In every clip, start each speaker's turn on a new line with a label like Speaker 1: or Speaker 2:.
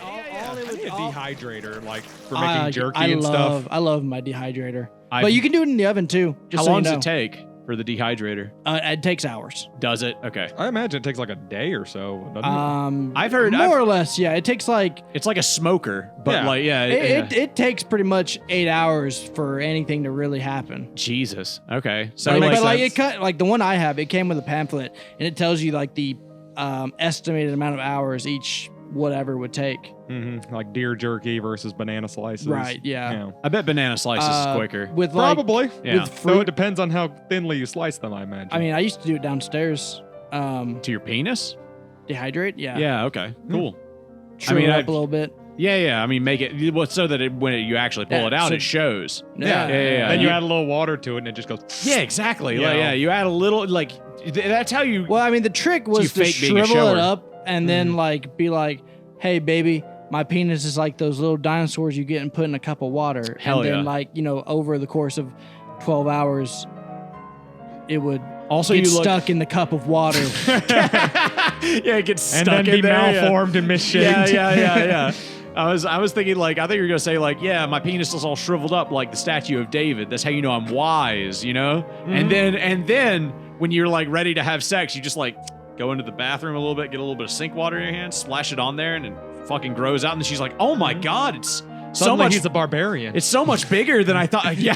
Speaker 1: All it was a dehydrator, like for making jerky and stuff.
Speaker 2: I love my dehydrator. But you can do it in the oven too.
Speaker 3: How long does it take for the dehydrator?
Speaker 2: It takes hours.
Speaker 3: Does it? Okay.
Speaker 1: I imagine it takes like a day or so. Doesn't it?
Speaker 3: I've heard
Speaker 2: more or less. Yeah, it takes like
Speaker 3: it's like a smoker, but
Speaker 1: Yeah.
Speaker 2: it takes pretty much 8 hours for anything to really happen.
Speaker 3: Jesus. Okay. So
Speaker 2: Like the one I have, it came with a pamphlet and it tells you like the estimated amount of hours each whatever would take.
Speaker 1: Like deer jerky versus banana slices.
Speaker 2: Right. Yeah.
Speaker 3: I bet banana slices is quicker.
Speaker 2: With
Speaker 1: Probably.
Speaker 3: Yeah.
Speaker 2: With
Speaker 1: So
Speaker 2: fruit.
Speaker 1: it depends on how thinly you slice them, I imagine.
Speaker 2: I mean, I used to do it downstairs.
Speaker 3: To your penis?
Speaker 2: Dehydrate. Yeah.
Speaker 3: Yeah. Okay. Cool.
Speaker 2: Shrivel it up a little bit.
Speaker 3: Yeah. I mean, make it so that when you actually pull it out, it shows.
Speaker 2: Yeah.
Speaker 1: Then you add a little water to it and it just goes.
Speaker 3: Yeah, exactly.
Speaker 1: Yeah.
Speaker 3: You add a little that's how you.
Speaker 2: Well, I mean, the trick was to
Speaker 3: fake being a
Speaker 2: shrivel it
Speaker 3: shower.
Speaker 2: up and then like be like, "Hey, baby, my penis is like those little dinosaurs you get and put in a cup of water."
Speaker 3: Hell
Speaker 2: and then
Speaker 3: yeah.
Speaker 2: like, over the course of 12 hours, it would
Speaker 3: Also,
Speaker 2: get
Speaker 3: you look
Speaker 2: stuck in the cup of water.
Speaker 3: Yeah, it gets stuck
Speaker 1: And then
Speaker 3: in
Speaker 1: be
Speaker 3: there.
Speaker 1: malformed and misshaped.
Speaker 3: Yeah. I was thinking I thought you were gonna say my penis is all shriveled up like the statue of David. That's how you know I'm wise, And then when you're ready to have sex, you just go into the bathroom a little bit, get a little bit of sink water in your hand, splash it on there, and it fucking grows out. And then she's like, "Oh my god, it's so
Speaker 1: Suddenly
Speaker 3: much."
Speaker 1: he's a barbarian.
Speaker 3: It's so much bigger than I thought. Yeah.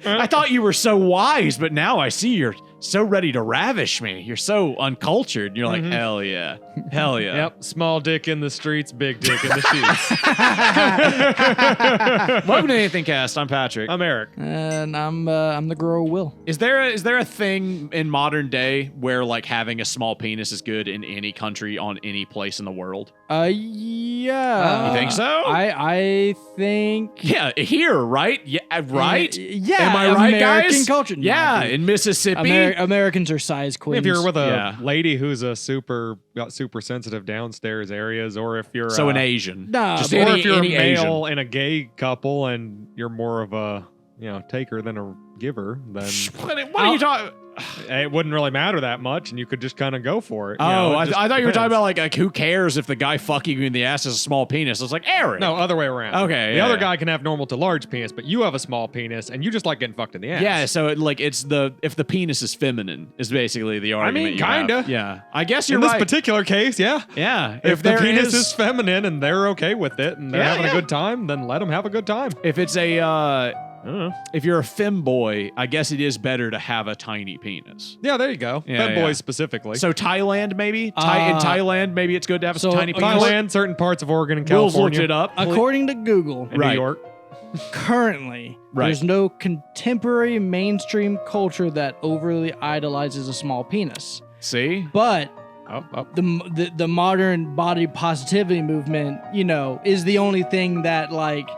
Speaker 3: I thought you were so wise, but now I see you're so ready to ravish me. You're so uncultured. You're like, hell yeah.
Speaker 1: Yep, small dick in the streets, big dick in the sheets.
Speaker 3: Welcome to AnythingCast. I'm Patrick.
Speaker 1: I'm Eric.
Speaker 2: And I'm the girl Will.
Speaker 3: Is there a thing in modern day where having a small penis is good in any country on any place in the world?
Speaker 2: Yeah.
Speaker 3: You think so?
Speaker 2: I think.
Speaker 3: Yeah, here, right? Yeah, right.
Speaker 2: Yeah.
Speaker 3: Am I right,
Speaker 2: American
Speaker 3: guys?
Speaker 2: culture. No,
Speaker 3: Yeah,
Speaker 2: dude.
Speaker 3: in Mississippi.
Speaker 2: Americans are size queens.
Speaker 1: If you're with a lady who's got super sensitive downstairs areas, or if you're
Speaker 3: an Asian.
Speaker 2: No,
Speaker 3: Just
Speaker 1: or
Speaker 3: any,
Speaker 1: if you're
Speaker 3: any
Speaker 1: a male
Speaker 3: Asian.
Speaker 1: in a gay couple and you're more of a taker than a giver, then
Speaker 3: What are you talking?
Speaker 1: it wouldn't really matter that much, and you could just kind of go for it.
Speaker 3: Oh,
Speaker 1: it just
Speaker 3: I thought you were talking
Speaker 1: depends.
Speaker 3: about who cares if the guy fucking you in the ass has a small penis? It's like Eric.
Speaker 1: No, other way around.
Speaker 3: Okay,
Speaker 1: the
Speaker 3: yeah,
Speaker 1: other
Speaker 3: yeah.
Speaker 1: guy can have normal to large penis, but you have a small penis, and you just like getting fucked in the ass.
Speaker 3: Yeah, so it's if the penis is feminine is basically the argument.
Speaker 1: mean,
Speaker 3: you have.
Speaker 1: kinda.
Speaker 3: Yeah, I guess you're
Speaker 1: in this
Speaker 3: right.
Speaker 1: particular case, yeah.
Speaker 3: Yeah,
Speaker 1: If the
Speaker 3: there
Speaker 1: penis is feminine and they're okay with it and they're
Speaker 3: Yeah,
Speaker 1: having
Speaker 3: yeah.
Speaker 1: a good time, then let them have a good time.
Speaker 3: if it's I don't know. If you're a femboy, I guess it is better to have a tiny penis.
Speaker 1: Yeah, there you go.
Speaker 3: Yeah,
Speaker 1: Femboys
Speaker 3: yeah.
Speaker 1: specifically.
Speaker 3: So Thailand, maybe? In Thailand, maybe it's good to have a
Speaker 2: so
Speaker 3: tiny penis.
Speaker 1: Thailand, certain parts of Oregon and
Speaker 3: Will's looked
Speaker 1: California,
Speaker 3: it up.
Speaker 2: According to Google,
Speaker 1: and
Speaker 3: Right.
Speaker 1: New York.
Speaker 2: currently,
Speaker 3: Right.
Speaker 2: there's no contemporary mainstream culture that overly idolizes a small penis.
Speaker 3: See?
Speaker 2: But
Speaker 1: Oh.
Speaker 2: the modern body positivity movement, is the only thing that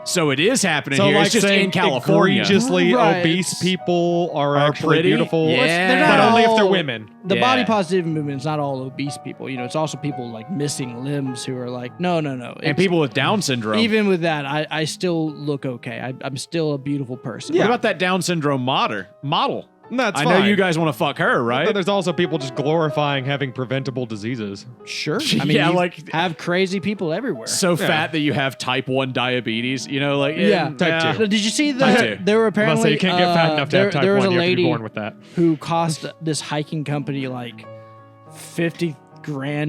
Speaker 3: So it is happening
Speaker 1: So
Speaker 3: here.
Speaker 1: like
Speaker 3: It's just
Speaker 1: saying
Speaker 3: in California.
Speaker 1: egregiously
Speaker 2: Right.
Speaker 1: obese people are actually
Speaker 3: pretty?
Speaker 1: beautiful,
Speaker 3: Yeah.
Speaker 2: They're
Speaker 1: but
Speaker 2: not
Speaker 1: only if they're
Speaker 2: all-
Speaker 1: women.
Speaker 2: the
Speaker 3: Yeah.
Speaker 2: body positivity movement is not all obese people. It's also people missing limbs who are no.
Speaker 3: And
Speaker 2: It's-
Speaker 3: people with Down syndrome.
Speaker 2: even with that, I still look okay. I'm still a beautiful person.
Speaker 3: What about that Down syndrome model?
Speaker 1: That's
Speaker 3: I
Speaker 1: fine.
Speaker 3: know you guys want to fuck her,
Speaker 1: But
Speaker 3: right?
Speaker 1: there's also people just glorifying having preventable diseases.
Speaker 2: Sure. I mean,
Speaker 3: Yeah,
Speaker 2: you
Speaker 3: like-
Speaker 2: have crazy people everywhere.
Speaker 3: So fat that you have type 1 diabetes,
Speaker 2: Yeah.
Speaker 1: Type 2.
Speaker 2: Did you see
Speaker 3: Type two.
Speaker 2: that there were
Speaker 1: I'm about to
Speaker 2: apparently
Speaker 1: say you can't get fat enough to have type
Speaker 2: there was
Speaker 1: 1.
Speaker 2: a
Speaker 1: You have to be
Speaker 2: lady
Speaker 1: born with that.
Speaker 2: who cost this hiking company $50,000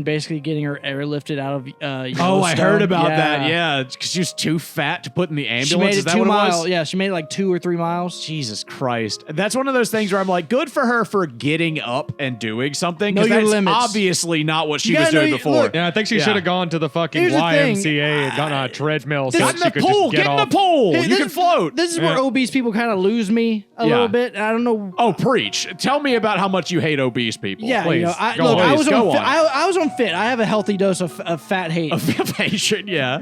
Speaker 2: basically getting her airlifted out of
Speaker 3: Oh, I
Speaker 2: Yellowstone.
Speaker 3: heard about that. Yeah, because she was too fat to put in the ambulance.
Speaker 2: She made
Speaker 3: Is
Speaker 2: it
Speaker 3: that
Speaker 2: 2
Speaker 3: what it
Speaker 2: miles.
Speaker 3: was?
Speaker 2: Yeah, she made it 2 or 3 miles.
Speaker 3: Jesus Christ. That's one of those things where I'm like, good for her for getting up and doing something.
Speaker 2: Know
Speaker 3: Because
Speaker 2: your
Speaker 3: that's
Speaker 2: limits.
Speaker 3: obviously not what she
Speaker 2: You
Speaker 3: was
Speaker 2: gotta know
Speaker 3: doing
Speaker 2: you-
Speaker 3: before.
Speaker 2: look,
Speaker 1: Yeah, I think she
Speaker 3: Yeah.
Speaker 1: should have gone to the fucking
Speaker 2: Here's the thing.
Speaker 1: YMCA and gotten on a treadmill so
Speaker 3: Get
Speaker 1: that
Speaker 3: in
Speaker 1: she
Speaker 3: the
Speaker 1: could
Speaker 3: pool.
Speaker 1: just get
Speaker 3: Get in
Speaker 1: off.
Speaker 3: the pool.
Speaker 2: Hey,
Speaker 3: You
Speaker 2: this-
Speaker 3: can float.
Speaker 2: This is where
Speaker 1: Yeah.
Speaker 2: obese people kind of lose me a
Speaker 3: Yeah.
Speaker 2: little bit. I don't know.
Speaker 3: Oh, preach. Tell me about how much you hate obese people.
Speaker 2: Yeah,
Speaker 1: Please,
Speaker 2: I
Speaker 1: go on.
Speaker 2: was
Speaker 3: Please, go
Speaker 2: on. Fit.
Speaker 3: on.
Speaker 2: I was on fit. I have a healthy dose of fat hate.
Speaker 3: Patient, yeah.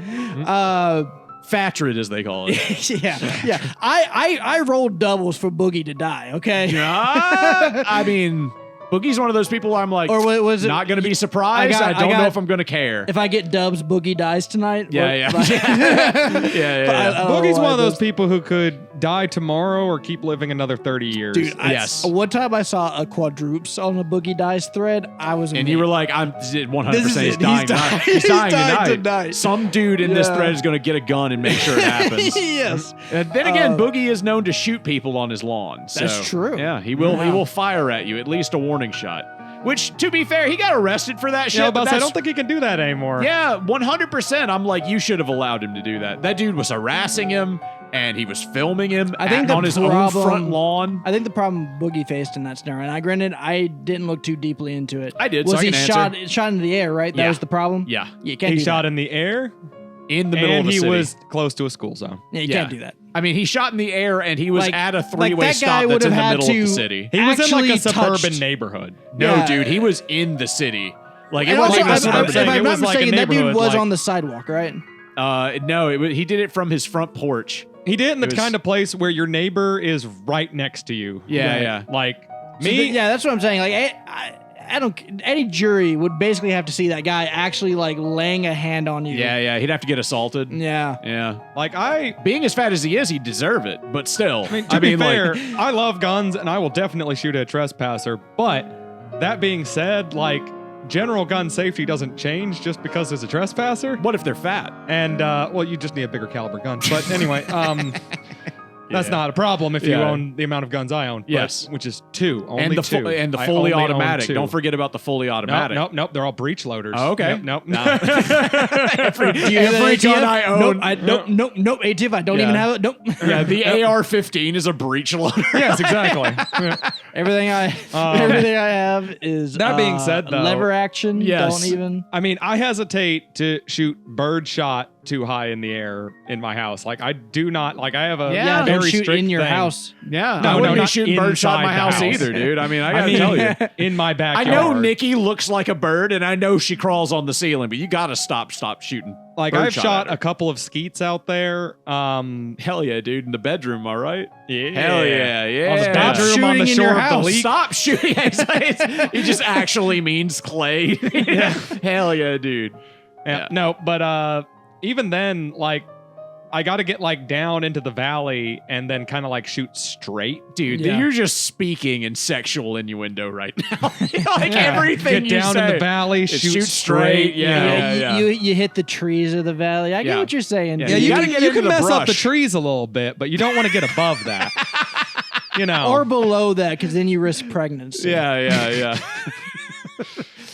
Speaker 3: Fatrid, as they call it.
Speaker 2: yeah. I rolled doubles for Boogie to die. Okay.
Speaker 3: I mean, Boogie's one of those people I'm like,
Speaker 2: Or was it-
Speaker 3: not going to be surprised. I don't know if I'm going to care.
Speaker 2: If I get dubs, Boogie dies tonight.
Speaker 3: Yeah.
Speaker 2: Like-
Speaker 3: Yeah.
Speaker 2: I don't
Speaker 1: Boogie's
Speaker 2: know
Speaker 1: one
Speaker 2: why
Speaker 1: of those people who could die tomorrow or keep living another 30 years.
Speaker 2: Dude,
Speaker 3: Yes.
Speaker 2: one time I saw a quadrupes on a Boogie Dice thread. I was
Speaker 3: And you were like, I'm 100%
Speaker 2: This is
Speaker 3: he's
Speaker 2: it.
Speaker 3: dying
Speaker 2: He's
Speaker 3: tonight.
Speaker 2: dying.
Speaker 3: He's dying
Speaker 2: He's dying
Speaker 3: tonight.
Speaker 2: tonight.
Speaker 3: Some dude in this
Speaker 2: Yeah.
Speaker 3: thread is going to get a gun and make sure it happens.
Speaker 2: yes.
Speaker 3: And then again, Boogie is known to shoot people on his lawn. So,
Speaker 2: That's true.
Speaker 3: Yeah, he will. He
Speaker 2: Yeah.
Speaker 3: will fire at you, at least a warning shot. Which, to be fair, he got arrested for that shit.
Speaker 1: Yeah,
Speaker 3: but
Speaker 1: but I
Speaker 3: that's-
Speaker 1: don't think he can do that anymore.
Speaker 3: Yeah, 100%. I'm like, you should have allowed him to do that. That dude was harassing him, and he was filming him
Speaker 2: I think the
Speaker 3: on his own
Speaker 2: problem-
Speaker 3: front lawn.
Speaker 2: I think the problem Boogie faced in that scenario, and granted, I didn't look too deeply into it.
Speaker 3: I did, so
Speaker 2: Was
Speaker 3: I
Speaker 2: he
Speaker 3: can
Speaker 2: shot into the air, right? That
Speaker 3: Yeah.
Speaker 2: was the problem?
Speaker 3: Yeah,
Speaker 2: You can't
Speaker 1: He
Speaker 2: do
Speaker 1: shot
Speaker 2: that.
Speaker 1: in the air,
Speaker 3: in the middle
Speaker 1: and
Speaker 3: of the
Speaker 1: he
Speaker 3: city.
Speaker 1: was close to a school zone.
Speaker 2: Yeah, you
Speaker 3: Yeah.
Speaker 2: can't do that.
Speaker 3: I mean, he shot in the air, and he was
Speaker 2: Like-
Speaker 3: at a
Speaker 2: like
Speaker 3: three-way
Speaker 2: that guy
Speaker 3: stop
Speaker 2: would
Speaker 3: that's in
Speaker 2: have
Speaker 3: the
Speaker 2: had
Speaker 3: middle of the
Speaker 2: to-
Speaker 3: city.
Speaker 1: He was in like a
Speaker 2: Actually
Speaker 1: suburban
Speaker 2: touched-
Speaker 1: neighborhood.
Speaker 3: No,
Speaker 2: Yeah.
Speaker 3: dude, he was in the city. Like, it
Speaker 2: And
Speaker 3: wasn't
Speaker 2: also,
Speaker 3: a
Speaker 1: I'm
Speaker 2: if
Speaker 1: saying
Speaker 3: suburban.
Speaker 1: it
Speaker 2: I'm not
Speaker 1: was like a
Speaker 2: mistaken, that dude
Speaker 1: neighborhood,
Speaker 2: was
Speaker 1: like-
Speaker 2: on the sidewalk, right?
Speaker 3: No, he did it from his front porch.
Speaker 1: He did it in the
Speaker 3: It was-
Speaker 1: kind of place where your neighbor is right next to you.
Speaker 3: Yeah,
Speaker 1: Right.
Speaker 3: yeah.
Speaker 1: Like
Speaker 2: So
Speaker 1: me,
Speaker 2: yeah, that's what I'm saying. Like, I don't. Any jury would basically have to see that guy actually like laying a hand on you.
Speaker 3: Yeah, he'd have to get assaulted.
Speaker 2: Yeah.
Speaker 3: Yeah.
Speaker 1: like I
Speaker 3: Being as fat as he is, he'd deserve it, but still.
Speaker 1: I mean, to be fair,
Speaker 3: like,
Speaker 1: I love guns and I will definitely shoot at a trespasser. But that being said, like general gun safety doesn't change just because there's a trespasser.
Speaker 3: what if they're fat?
Speaker 1: And well, you just need a bigger caliber gun. But anyway, that's
Speaker 3: Yeah.
Speaker 1: not a problem if you
Speaker 3: Yeah.
Speaker 1: own the amount of guns I own. but-
Speaker 3: Yes.
Speaker 1: which is two. Only
Speaker 3: And the
Speaker 1: two.
Speaker 3: and the
Speaker 1: I
Speaker 3: fully
Speaker 1: only own
Speaker 3: automatic.
Speaker 1: two.
Speaker 3: Don't forget about the fully automatic.
Speaker 1: Nope. They're all breech loaders.
Speaker 3: Oh, okay.
Speaker 1: Nope.
Speaker 2: Do you hear that,
Speaker 3: Every
Speaker 2: ATF?
Speaker 3: gun I own.
Speaker 2: Nope, ATF. I don't
Speaker 3: Yeah.
Speaker 2: even have it. Nope.
Speaker 3: Yeah, the AR-15 is a breech loader.
Speaker 1: Yes, exactly.
Speaker 2: everything I have is
Speaker 1: That being said, though-
Speaker 2: lever action.
Speaker 3: Yes.
Speaker 2: Don't even.
Speaker 1: I mean, I hesitate to shoot bird shot too high in the air in my house. Like, I do not, like, I have a
Speaker 3: Yeah,
Speaker 2: Yeah,
Speaker 1: very
Speaker 2: don't shoot
Speaker 1: strict
Speaker 2: in your
Speaker 1: thing.
Speaker 2: house.
Speaker 3: Yeah,
Speaker 1: No,
Speaker 3: I wouldn't
Speaker 1: no,
Speaker 3: be
Speaker 1: not
Speaker 3: shooting bird shot in my
Speaker 1: inside the
Speaker 3: house
Speaker 1: house.
Speaker 3: either, dude. I mean, I gotta tell you.
Speaker 1: in my
Speaker 3: I
Speaker 1: backyard.
Speaker 3: know Nikki looks like a bird, and I know she crawls on the ceiling, but you gotta stop shooting.
Speaker 1: Like,
Speaker 3: bird
Speaker 1: I've shot
Speaker 3: at her.
Speaker 1: a couple of skeets out there.
Speaker 3: Hell yeah, dude, in the bedroom, all right?
Speaker 1: Yeah.
Speaker 3: Hell yeah, yeah.
Speaker 1: On the
Speaker 3: Stop
Speaker 1: bedroom on the
Speaker 2: shooting in
Speaker 1: shore
Speaker 2: your
Speaker 1: of the
Speaker 2: house.
Speaker 1: leak.
Speaker 3: Stop shooting. He just actually means clay. Hell yeah, dude.
Speaker 1: Yeah. No, but even then, like, I got to get like down into the valley and then kind of like shoot straight.
Speaker 3: Dude,
Speaker 2: Yeah.
Speaker 3: you're just speaking in sexual innuendo right now. Like everything
Speaker 1: Get
Speaker 3: you
Speaker 1: down
Speaker 3: say.
Speaker 1: in the valley,
Speaker 3: It's
Speaker 1: shoot
Speaker 3: shoot straight,
Speaker 1: straight. you
Speaker 3: yeah,
Speaker 1: know.
Speaker 3: yeah.
Speaker 2: You hit the trees of the valley. I get
Speaker 3: Yeah.
Speaker 2: what you're saying.
Speaker 3: Yeah,
Speaker 1: Yeah,
Speaker 2: dude.
Speaker 3: you
Speaker 1: you
Speaker 3: gotta
Speaker 1: can,
Speaker 3: get
Speaker 1: you
Speaker 3: into
Speaker 1: can
Speaker 3: the
Speaker 1: mess up the
Speaker 3: brush.
Speaker 1: trees a little bit, but you don't want to get above that. You know.
Speaker 2: or below that, because then you risk pregnancy.
Speaker 3: Yeah.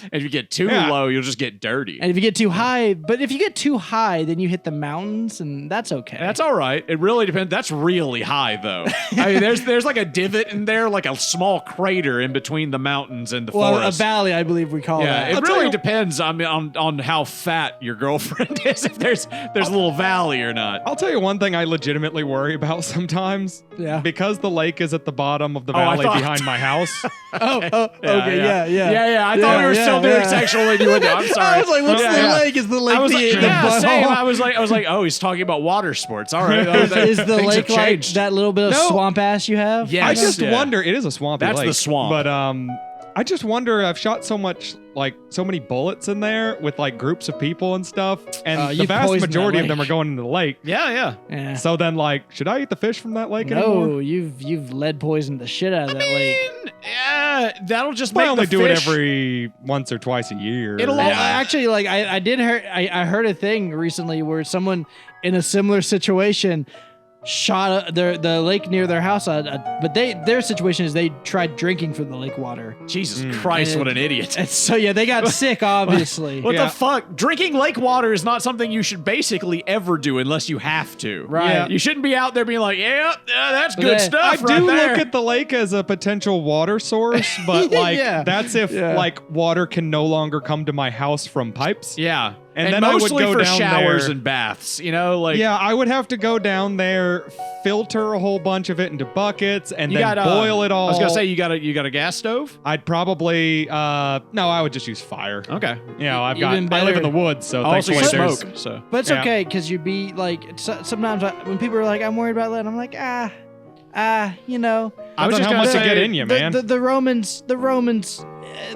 Speaker 3: And if you get too
Speaker 1: Yeah.
Speaker 3: low, you'll just get dirty.
Speaker 2: And if you get too high, but if you get too high, then you hit the mountains, and that's okay.
Speaker 3: That's all right. It really depends. That's really high, though. I mean, there's like a divot in there, like a small crater in between the mountains and the
Speaker 2: well, a
Speaker 3: forest.
Speaker 2: valley, I believe we call
Speaker 3: Yeah,
Speaker 2: that.
Speaker 3: it
Speaker 1: I'll tell
Speaker 3: really
Speaker 1: you-
Speaker 3: depends on how fat your girlfriend is. If there's a little valley or not.
Speaker 1: I'll tell you one thing I legitimately worry about sometimes.
Speaker 2: Yeah.
Speaker 1: Because the lake is at the bottom of the
Speaker 3: Oh, I
Speaker 1: valley
Speaker 3: thought-
Speaker 1: behind my house.
Speaker 2: Okay, yeah.
Speaker 3: Yeah, I thought we were still doing sexual innuendo. I'm sorry.
Speaker 2: I was like, what's
Speaker 3: Yeah,
Speaker 2: the
Speaker 3: yeah.
Speaker 2: lake? Is the lake
Speaker 3: I was like,
Speaker 2: the
Speaker 3: yeah,
Speaker 2: butthole?
Speaker 3: same. I was like, oh, he's talking about water sports. All right.
Speaker 2: Is the
Speaker 3: Things have
Speaker 2: lake like
Speaker 3: changed.
Speaker 2: that little bit of
Speaker 1: No.
Speaker 2: swamp ass you have?
Speaker 3: Yeah.
Speaker 1: I just
Speaker 3: Yeah.
Speaker 1: wonder. It is a swampy
Speaker 3: That's
Speaker 1: lake.
Speaker 3: the swamp.
Speaker 1: But I just wonder. I've shot so many bullets in there with like groups of people and stuff, and the
Speaker 2: you
Speaker 1: vast
Speaker 2: poisoned that
Speaker 1: majority of them are
Speaker 2: lake.
Speaker 1: going into the lake.
Speaker 3: Yeah.
Speaker 2: Yeah.
Speaker 1: So then, like, should I eat the fish from that lake anymore?
Speaker 2: No, you've lead poisoned the shit out of that lake.
Speaker 3: Yeah, that'll just
Speaker 1: I
Speaker 3: make
Speaker 1: only
Speaker 3: the
Speaker 1: do
Speaker 3: fish.
Speaker 1: it every once or twice a year.
Speaker 3: It'll
Speaker 2: Well,
Speaker 3: Yeah.
Speaker 2: actually, like I did hear, I heard a thing recently where someone in a similar situation shot the lake near their house, but their situation is they tried drinking from the lake water,
Speaker 3: Jesus Christ,
Speaker 2: And-
Speaker 3: what an idiot.
Speaker 2: and so yeah, they got sick, obviously.
Speaker 3: What
Speaker 1: Yeah.
Speaker 3: the fuck? Drinking lake water is not something you should basically ever do unless you have to.
Speaker 2: Right.
Speaker 1: Yeah.
Speaker 3: You shouldn't be out there being like, yeah, that's good
Speaker 2: Yeah.
Speaker 3: stuff
Speaker 1: I
Speaker 3: right
Speaker 1: do
Speaker 3: there.
Speaker 1: look at the lake as a potential water source, but like
Speaker 2: Yeah.
Speaker 1: that's if
Speaker 2: Yeah.
Speaker 1: like water can no longer come to my house from pipes.
Speaker 3: yeah.
Speaker 1: And then I would
Speaker 3: mostly
Speaker 1: go
Speaker 3: for
Speaker 1: down
Speaker 3: showers
Speaker 1: there.
Speaker 3: and baths, you know, like
Speaker 1: Yeah, I would have to go down there, filter a whole bunch of it into buckets, and
Speaker 3: you
Speaker 1: then
Speaker 3: got
Speaker 1: boil it all.
Speaker 3: I was gonna say you got a gas stove.
Speaker 1: I'd probably no, I would just use fire.
Speaker 3: Okay.
Speaker 1: You know, I
Speaker 2: Even
Speaker 1: live in
Speaker 2: better.
Speaker 1: the woods, so
Speaker 3: Also, you
Speaker 1: thankfully
Speaker 3: smoke.
Speaker 1: there's
Speaker 3: So
Speaker 2: But it's
Speaker 1: Yeah.
Speaker 2: okay, because you'd be like, sometimes when people are like, I'm worried about lead, I'm like, you know.
Speaker 3: I was
Speaker 1: Depends
Speaker 3: just
Speaker 1: on how
Speaker 3: gonna
Speaker 1: much to
Speaker 3: say
Speaker 1: get in you, man.
Speaker 2: The Romans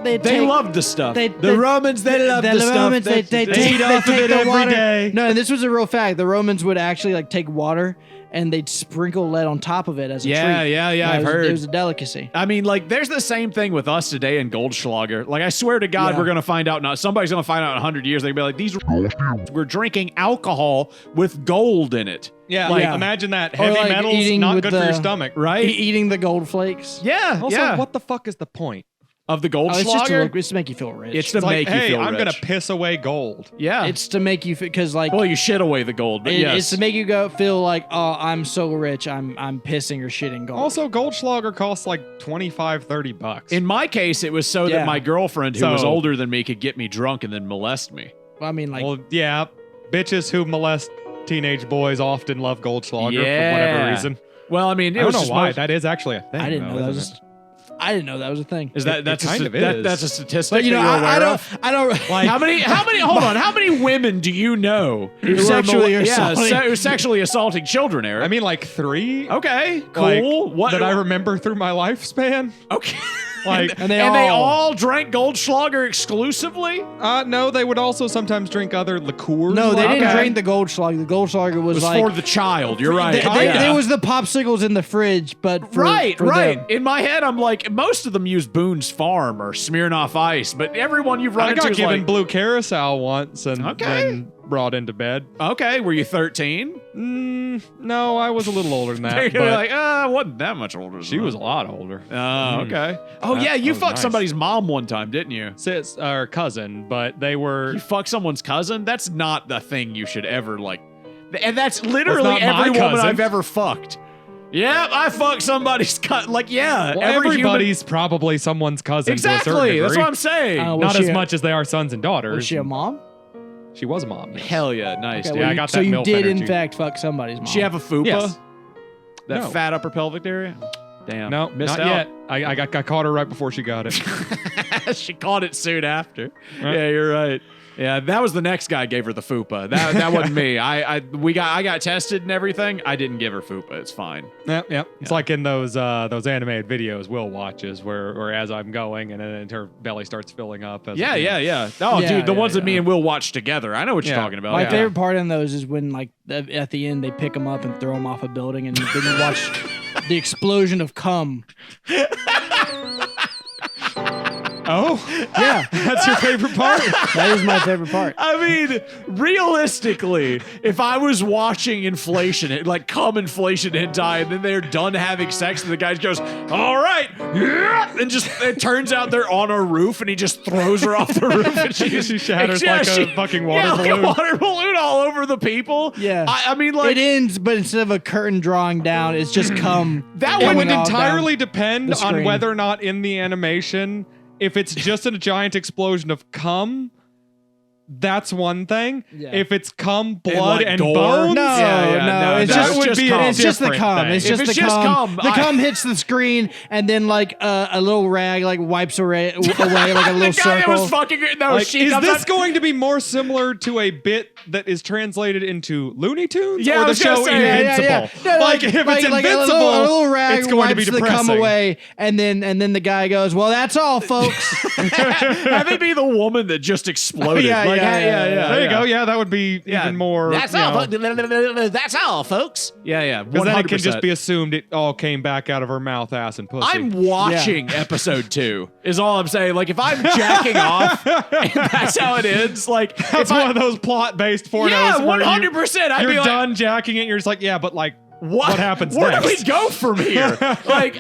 Speaker 3: They loved the stuff.
Speaker 2: the
Speaker 3: Romans, they loved the stuff.
Speaker 2: Romans, they take the water.
Speaker 1: day.
Speaker 2: No, and this was a real fact. The Romans would actually like take water and they'd sprinkle lead on top of it as a treat.
Speaker 3: Yeah, I've heard.
Speaker 2: It was a delicacy.
Speaker 3: I mean, like, there's the same thing with us today in Goldschlager. Like, I swear to God, we're gonna find out. Now, somebody's gonna find out in 100 years. They're gonna be like, we're drinking alcohol with gold in it.
Speaker 1: Yeah,
Speaker 3: Like,
Speaker 1: imagine that.
Speaker 2: Or
Speaker 1: Heavy
Speaker 2: like
Speaker 1: metals,
Speaker 2: eating
Speaker 1: not
Speaker 2: with
Speaker 1: good for your stomach.
Speaker 3: right?
Speaker 2: Eating the gold flakes.
Speaker 3: Yeah,
Speaker 1: Also, what the fuck is the point?
Speaker 3: of the
Speaker 2: Oh, it's just
Speaker 3: Goldschlager?
Speaker 2: it's to make you feel rich.
Speaker 3: It's to
Speaker 1: It's
Speaker 3: make
Speaker 1: like,
Speaker 3: you
Speaker 1: hey,
Speaker 3: feel
Speaker 1: I'm
Speaker 3: rich.
Speaker 1: gonna piss away gold.
Speaker 3: Yeah.
Speaker 2: It's to make you because like
Speaker 3: well, you shit away the gold, but yes.
Speaker 2: it's to make you feel like, oh, I'm so rich, I'm pissing or shitting gold.
Speaker 1: Also, Goldschlager costs like $25-$30.
Speaker 3: In my case, it was so
Speaker 2: Yeah.
Speaker 3: that my girlfriend, who was
Speaker 1: So-
Speaker 3: older than me, could get me drunk and then molest me.
Speaker 2: Well, I mean, like,
Speaker 1: Well, yeah, bitches who molest teenage boys often love Goldschlager for
Speaker 3: Yeah.
Speaker 1: whatever reason.
Speaker 3: Well, I mean, it
Speaker 1: I don't
Speaker 3: was
Speaker 1: know
Speaker 3: just
Speaker 1: why.
Speaker 3: most-
Speaker 1: That is actually a thing.
Speaker 2: I didn't know that
Speaker 1: isn't
Speaker 2: was. I didn't know that was a thing.
Speaker 3: Is that
Speaker 1: It
Speaker 3: that's
Speaker 1: kind
Speaker 3: a,
Speaker 1: of
Speaker 3: that,
Speaker 1: is.
Speaker 3: that's a statistic?
Speaker 2: But you know,
Speaker 3: that you're
Speaker 2: I
Speaker 3: aware of?
Speaker 2: don't.
Speaker 1: Like,
Speaker 3: How many? Hold on. How many women do you know who were
Speaker 2: Sexually
Speaker 3: who sexually assaulting children, Eric?
Speaker 1: I mean, like 3.
Speaker 3: okay, cool.
Speaker 1: Like,
Speaker 3: What
Speaker 1: that I remember through my lifespan.
Speaker 3: Okay.
Speaker 1: Like,
Speaker 2: And they
Speaker 3: they
Speaker 2: all-
Speaker 3: all drank Goldschlager exclusively.
Speaker 1: no, they would also sometimes drink other liqueurs.
Speaker 2: No, they didn't
Speaker 3: Okay.
Speaker 2: drink the Goldschlager. The Goldschlager
Speaker 3: It
Speaker 2: was,
Speaker 3: was
Speaker 2: like
Speaker 3: for the child. You're right.
Speaker 2: There was the popsicles in the fridge, but for,
Speaker 3: right.
Speaker 2: for them.
Speaker 3: In my head, I'm like, most of them use Boone's Farm or Smirnoff Ice, but everyone you've run
Speaker 1: I
Speaker 3: into
Speaker 1: got
Speaker 3: is
Speaker 1: given
Speaker 3: like,
Speaker 1: blue carousel once and
Speaker 3: Okay.
Speaker 1: then brought into bed.
Speaker 3: okay, were you 13?
Speaker 1: No, I was a little older than
Speaker 3: They're
Speaker 1: that. But
Speaker 3: like, I wasn't that much older. Than
Speaker 1: she was a
Speaker 3: that."
Speaker 1: lot older.
Speaker 3: Oh, okay. Oh,
Speaker 1: That
Speaker 3: yeah, you
Speaker 1: was
Speaker 3: fucked
Speaker 1: nice.
Speaker 3: somebody's mom one time, didn't you?
Speaker 1: Sis, or cousin, but they were.
Speaker 3: You fuck someone's cousin? That's not the thing you should ever like. And that's literally
Speaker 1: Well, it's not my
Speaker 3: every woman
Speaker 1: cousin.
Speaker 3: I've ever fucked. Yeah, I fucked somebody's cousin. Like, yeah,
Speaker 1: Well,
Speaker 3: every
Speaker 1: everybody's probably someone's cousin. To a certain
Speaker 3: Exactly.
Speaker 1: degree.
Speaker 3: That's what I'm saying.
Speaker 2: Oh,
Speaker 1: Not
Speaker 2: was she
Speaker 1: as
Speaker 2: a-
Speaker 1: much as they are sons and daughters.
Speaker 2: Was she a mom?
Speaker 1: She was a mom. Yes.
Speaker 3: Hell yeah, nice.
Speaker 2: Okay,
Speaker 3: dude.
Speaker 1: Yeah,
Speaker 2: well,
Speaker 1: I got
Speaker 2: so
Speaker 1: that
Speaker 2: you
Speaker 1: MILF
Speaker 2: did in
Speaker 1: energy.
Speaker 2: fact fuck somebody's mom.
Speaker 3: She have a fupa?
Speaker 1: Yes.
Speaker 3: That
Speaker 1: No.
Speaker 3: fat upper pelvic area? Damn.
Speaker 1: No,
Speaker 3: missed
Speaker 1: not
Speaker 3: out.
Speaker 1: yet. I caught her right before she got it.
Speaker 3: She caught it soon after.
Speaker 1: Right.
Speaker 3: Yeah, you're right. Yeah, that was the next guy gave her the fupa. That wasn't me. I got tested and everything. I didn't give her fupa. It's fine.
Speaker 1: Yep. It's like in those animated videos Will watches where as I'm going and then her belly starts filling up. As
Speaker 3: Yeah. Oh,
Speaker 2: Yeah,
Speaker 3: dude, the
Speaker 2: yeah,
Speaker 3: ones that
Speaker 2: yeah.
Speaker 3: me and Will watch together. I know what you're
Speaker 1: Yeah.
Speaker 3: talking about.
Speaker 2: My
Speaker 3: Yeah.
Speaker 2: favorite part in those is when, like, at the end, they pick them up and throw them off a building, and then you watch the explosion of cum.
Speaker 1: Oh,
Speaker 2: Yeah,
Speaker 1: that's your favorite part.
Speaker 2: that is my favorite part.
Speaker 3: I mean, realistically, if I was watching inflation, like cum inflation hentai, and then they're done having sex, and the guy goes, "All right," yeah," and just it turns out they're on a roof, and he just throws her off the roof, and
Speaker 1: She shatters like a fucking water
Speaker 3: yeah,
Speaker 1: balloon.
Speaker 3: like a water balloon all over the people.
Speaker 2: Yeah.
Speaker 3: I mean, like
Speaker 2: It ends, but instead of a curtain drawing down, it's just cum.
Speaker 3: That
Speaker 1: It
Speaker 3: would
Speaker 1: would
Speaker 2: coming all
Speaker 1: entirely
Speaker 2: down.
Speaker 1: depend
Speaker 2: the
Speaker 1: on
Speaker 2: screen.
Speaker 1: whether or not in the animation, if it's just a giant explosion of cum, that's one thing.
Speaker 2: Yeah.
Speaker 1: If it's cum, blood,
Speaker 3: like,
Speaker 1: and
Speaker 3: gore?
Speaker 1: bones,
Speaker 2: No, no, it's
Speaker 1: that
Speaker 2: just-
Speaker 1: would be
Speaker 3: cum.
Speaker 1: a
Speaker 2: It's just the
Speaker 1: different
Speaker 2: cum.
Speaker 1: thing.
Speaker 2: It's
Speaker 3: If
Speaker 2: just
Speaker 3: it's
Speaker 2: the
Speaker 3: just
Speaker 2: cum.
Speaker 3: cum,
Speaker 2: The cum hits the screen, and then like a little rag like wipes away like a little
Speaker 3: the guy
Speaker 2: circle.
Speaker 3: that was fucking no,
Speaker 1: Like,
Speaker 3: she
Speaker 1: is
Speaker 3: comes
Speaker 1: this
Speaker 3: up-
Speaker 1: going to be more similar to a bit that is translated into Looney Tunes
Speaker 3: Yeah, I
Speaker 1: or the
Speaker 3: was gonna
Speaker 1: show
Speaker 3: say,
Speaker 1: Invincible?
Speaker 2: No,
Speaker 1: Like, if it's
Speaker 2: like
Speaker 1: Invincible,
Speaker 2: a little rag
Speaker 1: it's going to
Speaker 2: wipes
Speaker 1: be
Speaker 2: the cum
Speaker 1: depressing.
Speaker 2: away, and then the guy goes, "Well, that's all, folks."
Speaker 3: Have it be the woman that just exploded.
Speaker 2: Yeah,
Speaker 3: Like,
Speaker 2: yeah.
Speaker 1: There you go. Yeah, that would be
Speaker 3: Yeah.
Speaker 1: even more.
Speaker 3: That's
Speaker 1: you
Speaker 3: all.
Speaker 1: know,
Speaker 3: That's all, folks. Yeah.
Speaker 1: Because then it can
Speaker 3: 100%.
Speaker 1: just be assumed it all came back out of her mouth, ass, and pussy.
Speaker 3: I'm watching episode 2. Is all I'm saying. Like if I'm jacking off, and that's how it ends. Like
Speaker 1: That's
Speaker 3: if
Speaker 1: one of those plot-based pornos.
Speaker 3: yeah,
Speaker 1: where
Speaker 3: 100%. I'd
Speaker 1: You're
Speaker 3: be like,
Speaker 1: done jacking it. And you're just like, yeah, but like, what happens
Speaker 3: Where
Speaker 1: next?
Speaker 3: do we go from here? Like,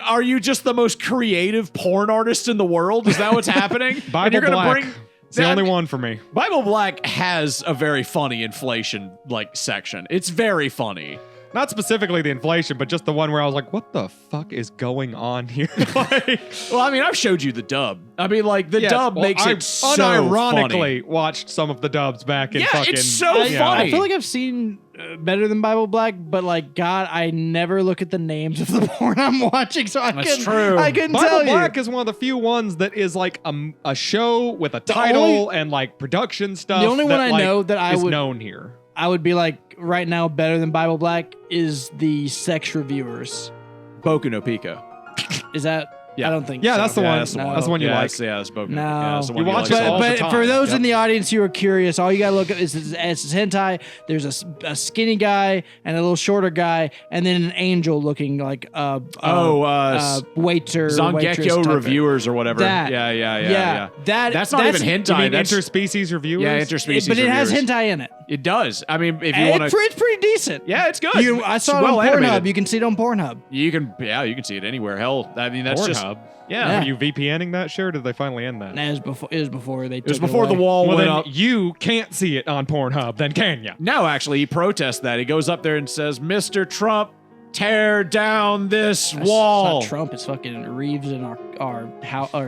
Speaker 3: are you just the most creative porn artist in the world? Is that what's happening? And
Speaker 1: Bible
Speaker 3: you're gonna
Speaker 1: Black.
Speaker 3: bring
Speaker 1: It's the
Speaker 3: that-
Speaker 1: only one for me.
Speaker 3: Bible Black has a very funny inflation like section. It's very funny.
Speaker 1: Not specifically the inflation, but just the one where I was like, what the fuck is going on here? Like,
Speaker 3: Well, I mean, I've showed you the dub. I mean, like the
Speaker 1: yes,
Speaker 3: dub
Speaker 1: well,
Speaker 3: makes
Speaker 1: I
Speaker 3: it so funny.
Speaker 1: unironically watched some of the dubs back in
Speaker 3: Yeah,
Speaker 1: fucking.
Speaker 3: it's so
Speaker 1: you know,
Speaker 3: funny.
Speaker 2: I feel like I've seen better than Bible Black, but like God, I never look at the names of the porn I'm watching, so I
Speaker 3: That's
Speaker 2: couldn't.
Speaker 3: true.
Speaker 2: I couldn't
Speaker 1: Bible
Speaker 2: tell
Speaker 1: Black
Speaker 2: you.
Speaker 1: is one of the few ones that is like a show with a title and like production stuff.
Speaker 2: The only one I
Speaker 1: like,
Speaker 2: know that I
Speaker 1: is
Speaker 2: would-
Speaker 1: known here.
Speaker 2: I would be like right now better than Bible Black is the sex reviewers.
Speaker 3: Boku no Pico.
Speaker 2: Is that?
Speaker 3: Yeah.
Speaker 2: I don't think.
Speaker 1: Yeah,
Speaker 2: so.
Speaker 1: that's the one.
Speaker 3: That's the
Speaker 2: No.
Speaker 3: one.
Speaker 1: That's the one you
Speaker 3: yeah,
Speaker 1: like.
Speaker 3: that's Boku.
Speaker 2: No.
Speaker 3: Yeah, that's the one
Speaker 1: You
Speaker 3: you
Speaker 1: watch
Speaker 3: like.
Speaker 1: it all the
Speaker 2: But
Speaker 1: time.
Speaker 2: for those
Speaker 1: Yep.
Speaker 2: in the audience who are curious, all you gotta look at is hentai. There's a skinny guy and a little shorter guy, and then an angel looking like waiter, waitress
Speaker 3: Zangekyo
Speaker 2: type
Speaker 3: reviewers or whatever.
Speaker 2: That.
Speaker 3: Yeah. That's not even
Speaker 1: You
Speaker 3: hentai.
Speaker 1: mean
Speaker 3: That's
Speaker 1: interspecies reviewers?
Speaker 3: yeah, interspecies.
Speaker 2: but it has
Speaker 3: reviewers.
Speaker 2: hentai in it.
Speaker 3: It does. I mean, if you
Speaker 2: And
Speaker 3: want to,
Speaker 2: it's pretty decent.
Speaker 3: yeah, it's good.
Speaker 2: I
Speaker 3: It's
Speaker 2: saw it
Speaker 3: well
Speaker 2: on Pornhub.
Speaker 3: animated.
Speaker 2: You can see it on Pornhub.
Speaker 3: You can see it anywhere. Hell, I mean, that's just
Speaker 1: Pornhub.
Speaker 3: yeah.
Speaker 1: Are you VPNing that shit, or did they finally end that?
Speaker 2: It was before they.
Speaker 3: It was before the wall
Speaker 1: Well,
Speaker 3: went
Speaker 1: then
Speaker 3: up.
Speaker 1: you can't see it on Pornhub, then can you?
Speaker 3: No, actually, he protests that. He goes up there and says, "Mr. Trump, tear down this wall."
Speaker 2: It's not Trump. It's fucking Reeves in our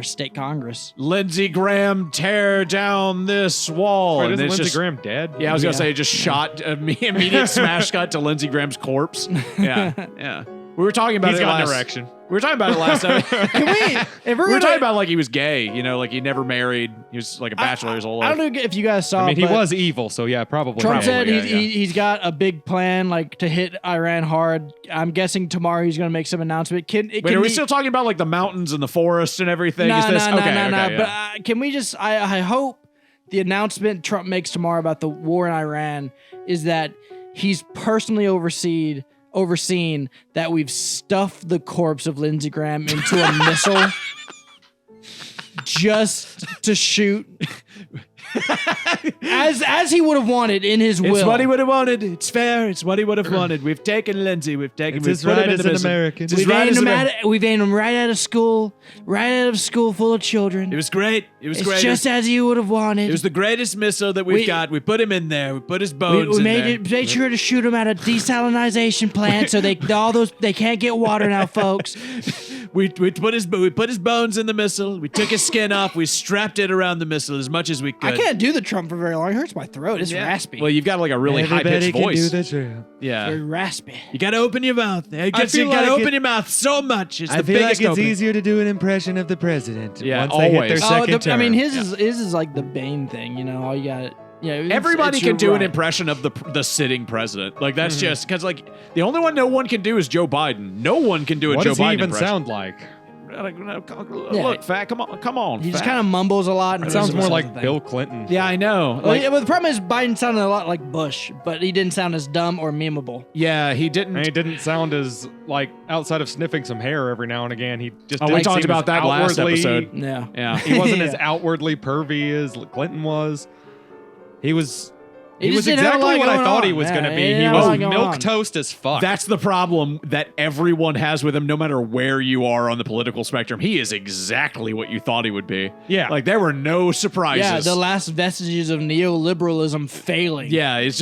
Speaker 2: state Congress.
Speaker 3: Lindsey Graham, tear down this wall.
Speaker 1: Wait,
Speaker 3: And
Speaker 1: isn't
Speaker 3: it's
Speaker 1: Lindsey
Speaker 3: just-
Speaker 1: Graham dead?
Speaker 3: Yeah, I was gonna
Speaker 2: Yeah.
Speaker 3: say it just shot immediate smash cut to Lindsey Graham's corpse. Yeah. We were talking about
Speaker 1: He's
Speaker 3: it
Speaker 1: got an
Speaker 3: last.
Speaker 1: erection.
Speaker 3: We were talking about it last time.
Speaker 2: Can we? If we're
Speaker 3: We were
Speaker 2: gonna,
Speaker 3: talking about like he was gay, like he never married. He was like a bachelor his whole life.
Speaker 2: I don't know if you guys saw.
Speaker 1: I mean, he
Speaker 2: but
Speaker 1: was evil, so yeah, probably.
Speaker 2: Trump said
Speaker 3: yeah,
Speaker 2: he's got a big plan, like to hit Iran hard. I'm guessing tomorrow he's going to make some announcement.
Speaker 3: Wait, are we still talking about like the mountains and the forest and everything?
Speaker 2: No,
Speaker 3: Is this
Speaker 2: no.
Speaker 3: okay?
Speaker 2: But
Speaker 3: Yeah.
Speaker 2: can we just? I hope the announcement Trump makes tomorrow about the war in Iran is that he's personally overseen that we've stuffed the corpse of Lindsey Graham into a missile just to shoot. As he would have wanted in his will.
Speaker 3: It's what he would have wanted. It's fair. It's what he would have wanted. We've taken Lindsay. We've put him in the missile. It's his
Speaker 2: We've
Speaker 3: right
Speaker 2: aimed
Speaker 3: as
Speaker 2: him
Speaker 3: an-
Speaker 2: we've aimed him right out of school full of children.
Speaker 3: It was great. It was
Speaker 2: It's
Speaker 3: great.
Speaker 2: just as you would have wanted.
Speaker 3: It was the greatest missile that we've got. We put him in there. We put his bones
Speaker 2: we
Speaker 3: in
Speaker 2: made
Speaker 3: there.
Speaker 2: made sure to shoot him at a desalinization plant so they can't get water now, folks.
Speaker 3: We put his bones in the missile. We took his skin off. We strapped it around the missile as much as we could.
Speaker 2: I can't do the Trump for very long. It hurts my throat. It's raspy.
Speaker 3: Well, you've got like a really high pitched voice.
Speaker 1: Very
Speaker 3: Yeah.
Speaker 2: raspy.
Speaker 3: You gotta open your mouth. You gotta
Speaker 1: feel like
Speaker 3: open your mouth so much. It's
Speaker 4: I
Speaker 3: the
Speaker 4: feel like
Speaker 3: biggest
Speaker 4: it's
Speaker 3: opening.
Speaker 4: easier to do an impression of the president
Speaker 3: Yeah,
Speaker 4: once they hit
Speaker 3: always.
Speaker 4: their
Speaker 3: Oh,
Speaker 4: second term.
Speaker 2: I mean, his is like the Bane thing. You know, all you got. Yeah,
Speaker 3: Everybody can do
Speaker 2: you're
Speaker 3: an
Speaker 2: right.
Speaker 3: impression of the sitting president. Like that's just because like the only one no one can do is Joe Biden. No one can do a
Speaker 1: What
Speaker 3: Joe
Speaker 1: does he
Speaker 3: Biden
Speaker 1: even
Speaker 3: impression.
Speaker 1: sound like?
Speaker 3: Look, fat. Come on.
Speaker 2: He just
Speaker 3: fat.
Speaker 2: kind of mumbles a lot. And
Speaker 1: It sounds
Speaker 2: doesn't
Speaker 1: more
Speaker 2: say
Speaker 1: like
Speaker 2: anything.
Speaker 1: Bill Clinton.
Speaker 3: Yeah, I know.
Speaker 2: Well,
Speaker 3: Like,
Speaker 2: yeah, but the problem is Biden sounded a lot like Bush, but he didn't sound as dumb or memeable.
Speaker 3: yeah, he didn't.
Speaker 1: And he didn't sound as like outside of sniffing some hair every now and again. He just
Speaker 3: Oh, we
Speaker 1: didn't
Speaker 3: talked
Speaker 1: seem
Speaker 3: about
Speaker 1: as
Speaker 3: that last
Speaker 1: outwardly-
Speaker 3: episode.
Speaker 2: Yeah.
Speaker 3: Yeah.
Speaker 1: He wasn't as
Speaker 2: Yeah.
Speaker 1: outwardly pervy as Clinton was. He was.
Speaker 2: He
Speaker 1: He was
Speaker 2: just didn't have a
Speaker 1: exactly
Speaker 2: lot
Speaker 1: what I
Speaker 2: going
Speaker 1: thought
Speaker 2: on.
Speaker 1: he was
Speaker 2: Yeah,
Speaker 1: going to
Speaker 2: he
Speaker 1: be.
Speaker 2: didn't
Speaker 1: He
Speaker 2: have a
Speaker 1: was
Speaker 2: lot going
Speaker 1: milk
Speaker 2: on.
Speaker 1: toast as fuck.
Speaker 3: That's the problem that everyone has with him, no matter where you are on the political spectrum. He is exactly what you thought he would be.
Speaker 1: Yeah.
Speaker 3: Like there were no surprises.
Speaker 2: Yeah, the last vestiges of neoliberalism failing.
Speaker 3: Yeah, it's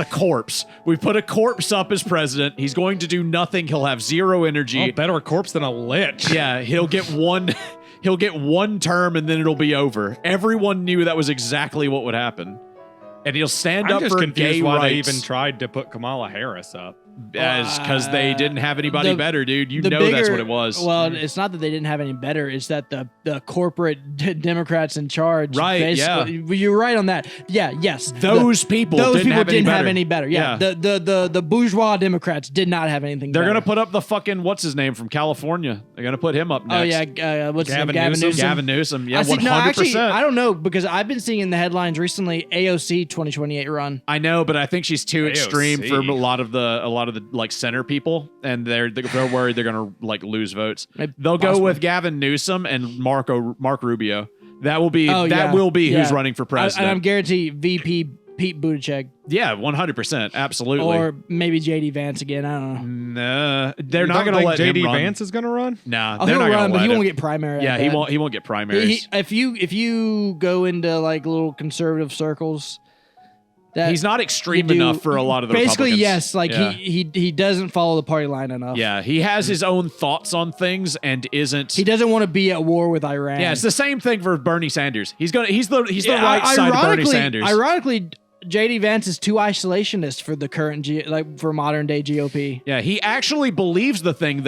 Speaker 3: a corpse. We put a corpse up as president. He's going to do nothing. He'll have zero energy.
Speaker 1: Oh, better a corpse than a lich.
Speaker 3: Yeah, he'll get one term and then it'll be over. Everyone knew that was exactly what would happen. And he'll stand
Speaker 1: I'm
Speaker 3: up
Speaker 1: just
Speaker 3: for
Speaker 1: confused
Speaker 3: gay
Speaker 1: why
Speaker 3: rights
Speaker 1: they even tried to put Kamala Harris up.
Speaker 3: because they didn't have anybody
Speaker 2: the-
Speaker 3: better, dude. You
Speaker 2: The
Speaker 3: know that's
Speaker 2: bigger-
Speaker 3: what it was.
Speaker 2: Well, it's not that they didn't have any better. It's that the corporate Democrats in charge.
Speaker 3: Right,
Speaker 2: basically- You're right on that. Yeah. Yes.
Speaker 3: Those people didn't have any better.
Speaker 2: Yeah. The bourgeois Democrats did not have anything.
Speaker 3: They're
Speaker 2: better.
Speaker 3: gonna put up the fucking what's his name from California. They're gonna put him up
Speaker 2: Oh
Speaker 3: next.
Speaker 2: yeah. What's his name?
Speaker 1: Gavin
Speaker 2: Gavin
Speaker 1: Newsom?
Speaker 2: Newsom.
Speaker 3: Gavin Newsom. Yeah,
Speaker 2: I see-
Speaker 3: 100%.
Speaker 2: no, actually, I don't know because I've been seeing in the headlines recently AOC 2028 run.
Speaker 3: I know, but I think she's too extreme
Speaker 1: AOC.
Speaker 3: for a lot of the like center people, and they're worried they're gonna like lose votes. They'll go
Speaker 2: Possibly.
Speaker 3: with Gavin Newsom and Mark Rubio. That will be
Speaker 2: Oh, yeah.
Speaker 3: will be who's
Speaker 2: Yeah.
Speaker 3: running for
Speaker 2: And
Speaker 3: president.
Speaker 2: I'm guaranteed VP Pete Buttigieg
Speaker 3: Yeah, 100%, absolutely.
Speaker 2: or maybe JD Vance again. I don't know.
Speaker 3: Nah, they're
Speaker 1: You
Speaker 3: not
Speaker 1: don't
Speaker 3: gonna
Speaker 1: think
Speaker 3: let
Speaker 1: JD
Speaker 3: him run.
Speaker 1: Vance is going to run?
Speaker 3: Nah,
Speaker 2: Oh,
Speaker 3: they're
Speaker 2: he'll
Speaker 3: not
Speaker 2: run,
Speaker 3: gonna
Speaker 2: but
Speaker 3: let
Speaker 2: he
Speaker 3: him.
Speaker 2: won't get primary.
Speaker 3: Yeah,
Speaker 2: I
Speaker 3: he
Speaker 2: bet.
Speaker 3: won't get primaries.
Speaker 2: If you go into like little conservative circles, that
Speaker 3: He's not extreme
Speaker 2: you do-
Speaker 3: enough for a lot of the
Speaker 2: basically
Speaker 3: Republicans.
Speaker 2: yes, like
Speaker 3: Yeah.
Speaker 2: he doesn't follow the party line enough.
Speaker 3: Yeah, he has his own thoughts on things and isn't.
Speaker 2: He doesn't want to be at war with Iran.
Speaker 3: Yeah, it's the same thing for Bernie Sanders. He's the
Speaker 2: Yeah,
Speaker 3: right side of Bernie Sanders.
Speaker 2: Ironically, JD Vance is too isolationist for the current for modern day GOP.
Speaker 3: Yeah, he actually believes the things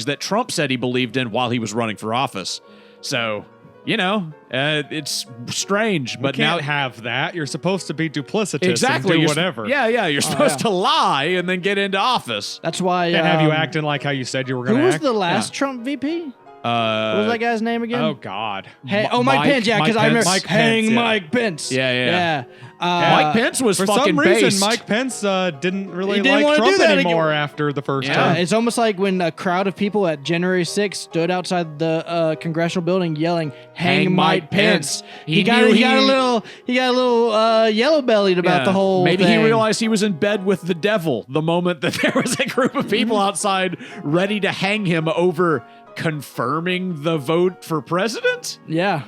Speaker 3: that Trump said he believed in while he was running for office. So it's strange.
Speaker 1: You
Speaker 3: But
Speaker 1: can't
Speaker 3: now
Speaker 1: have that. You're supposed to be duplicitous
Speaker 3: exactly
Speaker 1: and do
Speaker 3: you're
Speaker 1: whatever.
Speaker 3: Yeah, you're supposed
Speaker 2: yeah.
Speaker 3: to lie and then get into office.
Speaker 2: That's why.
Speaker 1: Can't have you acting like how you said you were going
Speaker 2: Who
Speaker 1: to
Speaker 2: was
Speaker 1: act.
Speaker 2: the last Trump VP? What was that guy's name again?
Speaker 1: Oh, God.
Speaker 2: Hey,
Speaker 3: Mike
Speaker 2: Mike Pence. Yeah, because I remember
Speaker 1: Mike
Speaker 2: hang
Speaker 1: Pence, yeah.
Speaker 2: Mike Pence.
Speaker 3: Yeah.
Speaker 2: Uh,
Speaker 3: Mike Pence was
Speaker 1: For
Speaker 3: fucking
Speaker 1: some reason,
Speaker 3: based.
Speaker 1: Mike Pence didn't really
Speaker 2: He didn't
Speaker 1: like
Speaker 2: wanna do
Speaker 1: Trump
Speaker 2: that
Speaker 1: anymore
Speaker 2: again.
Speaker 1: after the first
Speaker 3: Yeah.
Speaker 1: term.
Speaker 2: It's almost like when a crowd of people at January 6th stood outside the congressional building yelling, "Hang Mike Pence." He got a little yellow bellied about the whole.
Speaker 3: Maybe
Speaker 2: thing.
Speaker 3: he realized he was in bed with the devil the moment that there was a group of people outside ready to hang him over confirming the vote for president.
Speaker 2: Yeah.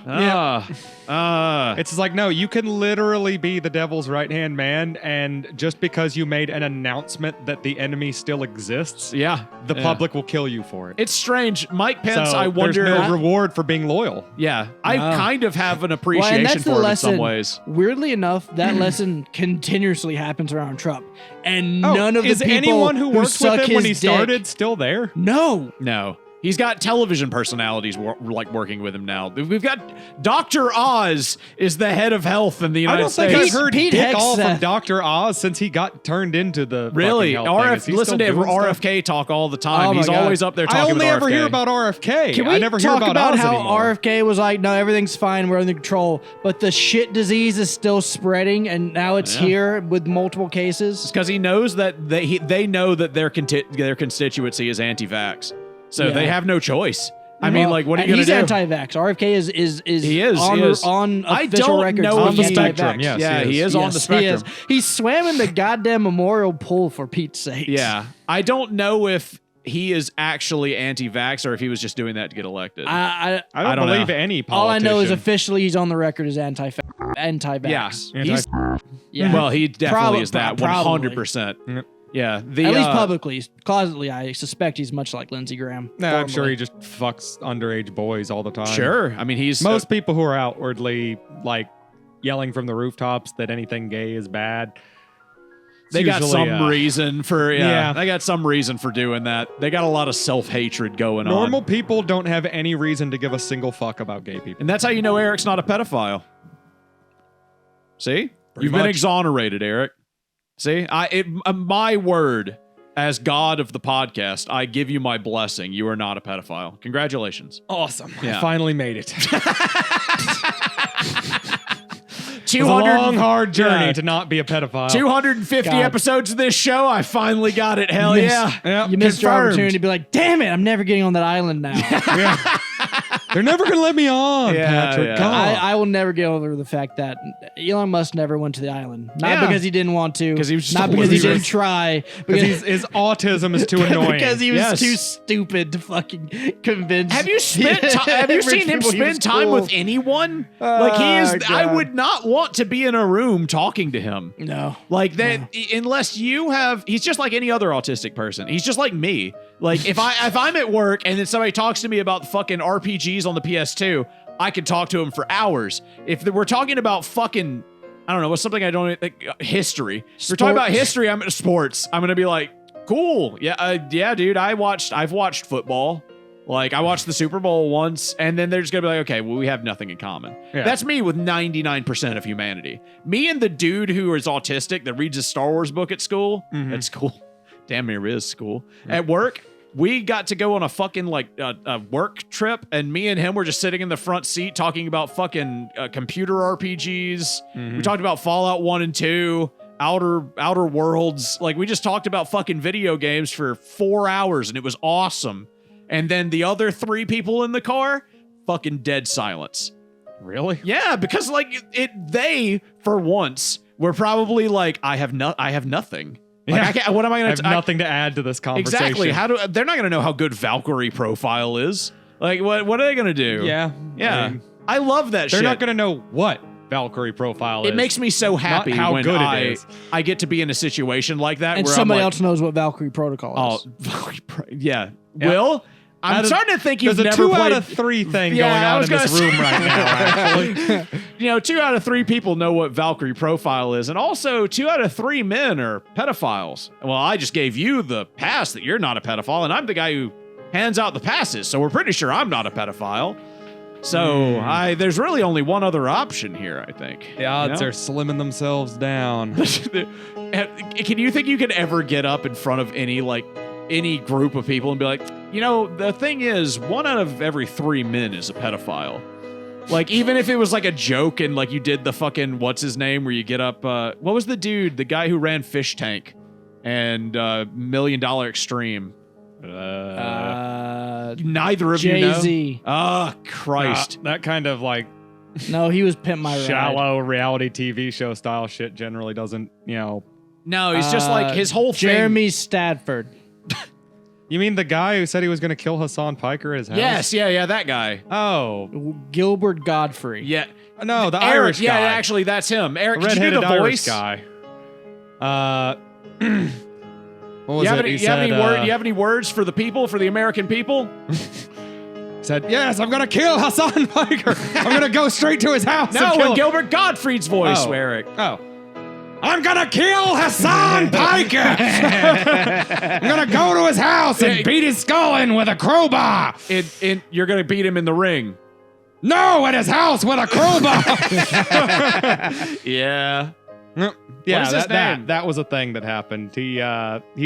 Speaker 1: It's just like, no, you can literally be the devil's right-hand man, and just because you made an announcement that the enemy still exists, the public will kill you for it.
Speaker 3: It's strange. Mike Pence,
Speaker 1: So
Speaker 3: I wonder.
Speaker 1: there's no reward for being loyal.
Speaker 3: Yeah, I kind of have an
Speaker 2: Well,
Speaker 3: appreciation
Speaker 2: and that's the
Speaker 3: for him
Speaker 2: lesson.
Speaker 3: in some ways.
Speaker 2: Weirdly enough, that lesson continuously happens around Trump, and
Speaker 1: Oh,
Speaker 2: none of the
Speaker 1: is
Speaker 2: people
Speaker 1: anyone who worked
Speaker 2: suck
Speaker 1: with him when he
Speaker 2: his dick-
Speaker 1: started still there?
Speaker 2: No.
Speaker 3: No. He's got television personalities working with him now. We've got Dr. Oz is the head of health in the
Speaker 1: I
Speaker 3: United
Speaker 1: don't think
Speaker 3: States.
Speaker 1: I've heard
Speaker 2: Pete
Speaker 1: dick all
Speaker 2: Hegseth.
Speaker 1: from Dr. Oz since he got turned into the
Speaker 3: Really?
Speaker 1: fucking health thing. Is he
Speaker 3: Listen to
Speaker 1: still doing stuff?
Speaker 3: RFK talk all the time.
Speaker 2: Oh my
Speaker 3: He's
Speaker 2: God.
Speaker 3: always up there talking
Speaker 1: I only
Speaker 3: with
Speaker 1: ever
Speaker 3: RFK.
Speaker 1: hear about RFK.
Speaker 2: Can we
Speaker 1: I never hear
Speaker 2: talk
Speaker 1: about Oz
Speaker 2: how
Speaker 1: anymore.
Speaker 2: RFK was like, no, everything's fine, we're under control, but the shit disease is still spreading, and now it's here with multiple cases.
Speaker 3: because he knows that they know that their constituency is anti-vax, so
Speaker 2: Yeah.
Speaker 3: they have no choice. I mean,
Speaker 2: Well,
Speaker 3: like, what are you
Speaker 2: and
Speaker 3: going to do?
Speaker 2: He's anti-vax. RFK is
Speaker 3: He is.
Speaker 2: on
Speaker 3: I
Speaker 2: official
Speaker 3: don't
Speaker 2: records.
Speaker 3: know
Speaker 2: being
Speaker 3: if he-
Speaker 2: anti-vax.
Speaker 1: spectrum, yes.
Speaker 3: yeah,
Speaker 1: he
Speaker 3: he
Speaker 1: is.
Speaker 3: is on the
Speaker 2: Yes,
Speaker 3: spectrum.
Speaker 2: he is. He swam in the goddamn memorial pool for Pete's sake.
Speaker 3: Yeah, I don't know if he is actually anti-vax or if he was just doing that to get elected.
Speaker 2: I
Speaker 1: I don't believe
Speaker 3: know.
Speaker 1: any politician.
Speaker 2: all I know is officially he's on the record as anti-vax.
Speaker 3: yeah,
Speaker 1: Anti-
Speaker 3: he's well, he definitely is that
Speaker 2: Probably.
Speaker 3: 100%.
Speaker 1: Yep.
Speaker 3: Yeah,
Speaker 2: At least publicly. Closetly, I suspect he's much like Lindsey Graham.
Speaker 1: Nah, I'm sure
Speaker 2: formally.
Speaker 1: he just fucks underage boys all the time.
Speaker 3: Sure. I mean, he's
Speaker 1: Most people who are outwardly like yelling from the rooftops that anything gay is bad. it's
Speaker 3: they got
Speaker 1: usually,
Speaker 3: some reason for
Speaker 1: yeah.
Speaker 3: they got some reason for doing that. They got a lot of self-hatred going
Speaker 1: Normal
Speaker 3: on.
Speaker 1: people don't have any reason to give a single fuck about gay people.
Speaker 3: And that's how you know Eric's not a pedophile. See? You've been
Speaker 1: much.
Speaker 3: exonerated, Eric. See? My word as God of the podcast, I give you my blessing. You are not a pedophile. Congratulations.
Speaker 1: Awesome.
Speaker 3: Yeah.
Speaker 1: I finally made it. It
Speaker 3: 200
Speaker 1: was a long, hard journey
Speaker 3: yeah.
Speaker 1: to not be a pedophile.
Speaker 3: 250
Speaker 2: God.
Speaker 3: episodes of this show. I finally got it. Hell yeah.
Speaker 1: Yep.
Speaker 2: You missed your
Speaker 3: Confirmed.
Speaker 2: opportunity to be like, damn it, I'm never getting on that island now.
Speaker 1: Yeah. They're never going to let me on,
Speaker 3: Yeah,
Speaker 1: Patrick.
Speaker 3: yeah.
Speaker 1: Come on.
Speaker 2: I will never get over the fact that Elon Musk never went to the island. Not
Speaker 3: Yeah.
Speaker 2: because he didn't want to.
Speaker 3: 'Cause he was just
Speaker 2: not
Speaker 3: a
Speaker 2: because he
Speaker 3: loser.
Speaker 2: didn't try.
Speaker 1: Because his autism is too annoying.
Speaker 2: Because he was
Speaker 3: Yes.
Speaker 2: too stupid to fucking convince.
Speaker 3: Have you spent have you
Speaker 2: rich
Speaker 3: seen him
Speaker 2: people he was
Speaker 3: spend time
Speaker 2: cool.
Speaker 3: with anyone? Like he is I
Speaker 2: God.
Speaker 3: would not want to be in a room talking to him.
Speaker 2: No.
Speaker 3: Like that unless you have he's just like any other autistic person. He's just like me. Like if I'm at work and then somebody talks to me about fucking RPGs on the PS2, I could talk to him for hours. If we're talking about fucking I don't know, what's something I don't think history. If we're talking about
Speaker 2: Sports.
Speaker 3: history, I'm sports. I'm going to be like, "Cool. Yeah, dude, I've watched football. Like I watched the Super Bowl once, and then they're just gonna be like, okay, well, we have nothing in common.
Speaker 1: Yeah.
Speaker 3: That's me with 99% of humanity. Me and the dude who is autistic that reads his Star Wars book at school. That's cool. Damn near is school. At work, we got to go on a fucking like a work trip, and me and him were just sitting in the front seat talking about fucking computer RPGs. We talked about Fallout 1 and 2. Outer Worlds. Like we just talked about fucking video games for 4 hours, and it was awesome. And then the other 3 people in the car, fucking dead silence.
Speaker 1: Really?
Speaker 3: Yeah, because like they for once were probably like, I have nothing. Like,
Speaker 1: Yeah.
Speaker 3: I can't, what am I
Speaker 1: I
Speaker 3: going
Speaker 1: have nothing to add to this conversation.
Speaker 3: Exactly. They're not going to know how good Valkyrie profile is. Like what are they going to do?
Speaker 1: Yeah.
Speaker 3: Yeah.
Speaker 1: I mean,
Speaker 3: I love that
Speaker 1: they're
Speaker 3: shit.
Speaker 1: not going to know what Valkyrie profile is.
Speaker 3: It makes me so happy
Speaker 1: how
Speaker 3: when
Speaker 1: good it is.
Speaker 3: I get to be in a situation like that
Speaker 2: And
Speaker 3: where
Speaker 2: somebody
Speaker 3: I'm like,
Speaker 2: else knows what Valkyrie Protocol
Speaker 3: oh,
Speaker 2: is.
Speaker 3: yeah.
Speaker 1: Yeah.
Speaker 3: Will, I'm
Speaker 1: Out of-
Speaker 3: starting to think you've
Speaker 1: There's a
Speaker 3: never
Speaker 1: 2
Speaker 3: played
Speaker 1: out of 3 thing
Speaker 3: Yeah,
Speaker 1: going
Speaker 3: I
Speaker 1: on
Speaker 3: was
Speaker 1: in this
Speaker 3: gonna
Speaker 1: room
Speaker 3: say-
Speaker 1: right now, actually.
Speaker 3: 2 out of 3 people know what Valkyrie profile is, and also 2 out of 3 men are pedophiles. Well, I just gave you the pass that you're not a pedophile, and I'm the guy who hands out the passes, so we're pretty sure I'm not a pedophile. So there's really only one other option here, I think.
Speaker 1: The odds are slimming themselves down.
Speaker 3: Can you think you could ever get up in front of any group of people and be like, the thing is, 1 out of every 3 men is a pedophile. Like, even if it was like a joke and like you did the fucking, what's his name, where you get up, what was the guy who ran Fish Tank and $1 Million Extreme? Neither of you know.
Speaker 2: Jay-Z.
Speaker 3: Oh, Christ.
Speaker 1: That kind of like
Speaker 2: No, he was Pimp My Ride.
Speaker 1: shallow reality TV show style shit generally doesn't,
Speaker 3: No, he's just like his whole thing.
Speaker 2: Jeremy Stadford.
Speaker 1: You mean the guy who said he was going to kill Hassan Piker at his house?
Speaker 3: Yes, yeah, that guy.
Speaker 1: Oh.
Speaker 2: Gilbert Godfrey.
Speaker 3: Yeah.
Speaker 1: No, the
Speaker 3: Eric,
Speaker 1: Irish guy.
Speaker 3: Yeah, actually, that's him. Eric,
Speaker 1: The
Speaker 3: did you do the
Speaker 1: red-headed
Speaker 3: voice?
Speaker 1: Irish guy. What was it?
Speaker 3: You have any words for the people, for the American people?
Speaker 1: Said, yes, I'm going to kill Hassan Piker. I'm going to go straight to his house.
Speaker 3: No,
Speaker 1: and kill
Speaker 3: in Gilbert Gottfried's voice,
Speaker 1: Oh.
Speaker 3: Eric.
Speaker 1: Oh. I'm going to kill Hassan Piker. I'm going to go to his house and beat his skull in with a crowbar.
Speaker 3: You're going to beat him in the ring.
Speaker 1: No, at his house with a crowbar.
Speaker 3: Yeah.
Speaker 1: Yeah,
Speaker 3: What is his name?
Speaker 1: that was a thing that happened. He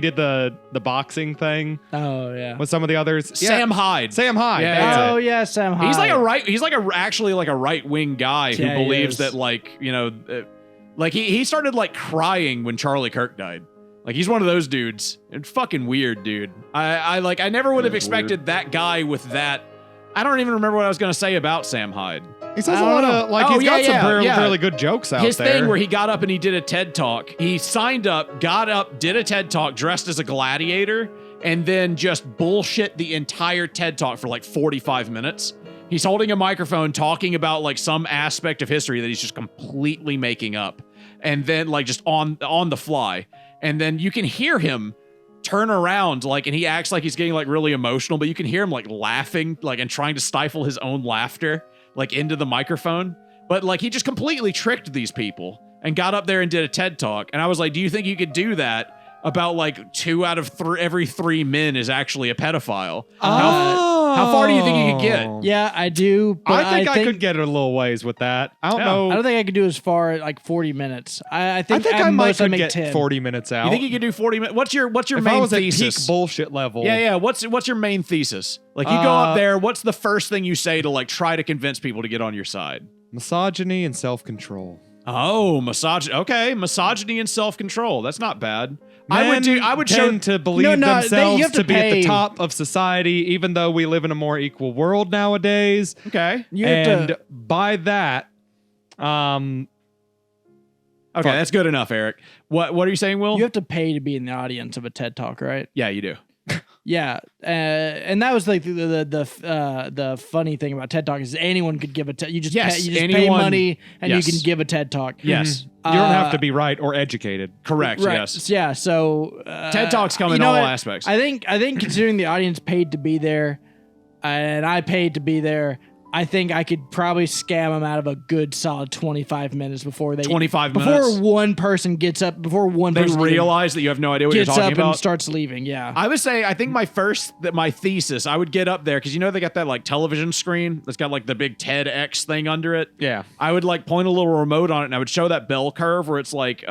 Speaker 1: did the boxing thing
Speaker 2: Oh yeah.
Speaker 1: with some of the others.
Speaker 3: Sam Hyde.
Speaker 1: Sam Hyde.
Speaker 3: Yeah,
Speaker 1: that's
Speaker 2: Oh
Speaker 1: it.
Speaker 2: yeah, Sam Hyde.
Speaker 3: He's actually a right-wing guy who
Speaker 2: Yeah, he
Speaker 3: believes
Speaker 2: is.
Speaker 3: that he started like crying when Charlie Kirk died. Like, he's one of those dudes. It's fucking weird, dude. I never would have expected that guy with that. I don't even remember what I was going to say about Sam Hyde.
Speaker 1: He says a
Speaker 2: I don't
Speaker 1: lot
Speaker 2: know.
Speaker 1: of, like,
Speaker 3: Oh,
Speaker 1: he's got
Speaker 3: yeah,
Speaker 1: some
Speaker 3: yeah.
Speaker 1: fairly good jokes out
Speaker 3: His
Speaker 1: there.
Speaker 3: thing where he got up and he did a TED Talk. He signed up, got up, did a TED Talk dressed as a gladiator, and then just bullshit the entire TED Talk for like 45 minutes. He's holding a microphone talking about like some aspect of history that he's just completely making up. And then like just on the fly. And then you can hear him turn around like, and he acts like he's getting like really emotional, but you can hear him like laughing, like, and trying to stifle his own laughter like into the microphone. But like he just completely tricked these people and got up there and did a TED Talk. And I was like, do you think you could do that about like 2 out of every 3 men is actually a pedophile? How far do you think you could get?
Speaker 2: Yeah, I do. But
Speaker 1: I think I could get a little ways with that. I don't know.
Speaker 2: I don't think I could do as far as like 40 minutes. I
Speaker 1: I
Speaker 2: think
Speaker 1: think
Speaker 2: at
Speaker 1: I might
Speaker 2: most I
Speaker 1: could
Speaker 2: make
Speaker 1: get
Speaker 2: 10.
Speaker 1: 40 minutes out.
Speaker 3: You think you could do 40 minutes? What's your
Speaker 1: if
Speaker 3: main
Speaker 1: I was
Speaker 3: thesis?
Speaker 1: at peak bullshit level?
Speaker 3: Yeah. What's your main thesis? Like, you go up there, what's the first thing you say to like try to convince people to get on your side?
Speaker 1: Misogyny and self-control.
Speaker 3: Oh, misogyny and self-control. That's not bad. I would
Speaker 1: tend
Speaker 3: show
Speaker 1: to believe
Speaker 2: you
Speaker 1: themselves
Speaker 2: have
Speaker 1: to
Speaker 2: to
Speaker 1: be at the
Speaker 2: pay.
Speaker 1: top of society, even though we live in a more equal world nowadays.
Speaker 3: Okay.
Speaker 2: You have
Speaker 1: And
Speaker 2: to,
Speaker 1: by that,
Speaker 3: Okay, that's good enough, Eric. What are you saying, Will?
Speaker 2: you have to pay to be in the audience of a TED Talk, right?
Speaker 3: Yeah, you do.
Speaker 2: Yeah, and that was like the funny thing about TED Talk is anyone could give a TED. You just
Speaker 3: Yes,
Speaker 2: pay, you just pay
Speaker 3: anyone-
Speaker 2: money and
Speaker 3: yes.
Speaker 2: you can give a TED Talk.
Speaker 3: Yes.
Speaker 1: you don't have to be right or educated.
Speaker 3: Correct.
Speaker 2: Right.
Speaker 3: Yes.
Speaker 2: Yeah. So
Speaker 3: TED Talks come in
Speaker 2: you know
Speaker 3: all
Speaker 2: what?
Speaker 3: aspects.
Speaker 2: I think considering the audience paid to be there, and I paid to be there, I think I could probably scam them out of a good solid 25 minutes before they
Speaker 3: 25
Speaker 2: before
Speaker 3: minutes?
Speaker 2: one person gets up before one
Speaker 3: They
Speaker 2: person
Speaker 3: realize that you have no idea what you're
Speaker 2: gets
Speaker 3: talking
Speaker 2: up
Speaker 3: about.
Speaker 2: and starts leaving. Yeah.
Speaker 3: I would say, I think my thesis, I would get up there because they got that like television screen that's got like the big TEDx thing under it.
Speaker 1: Yeah.
Speaker 3: I would like point a little remote on it and I would show that bell curve where it's like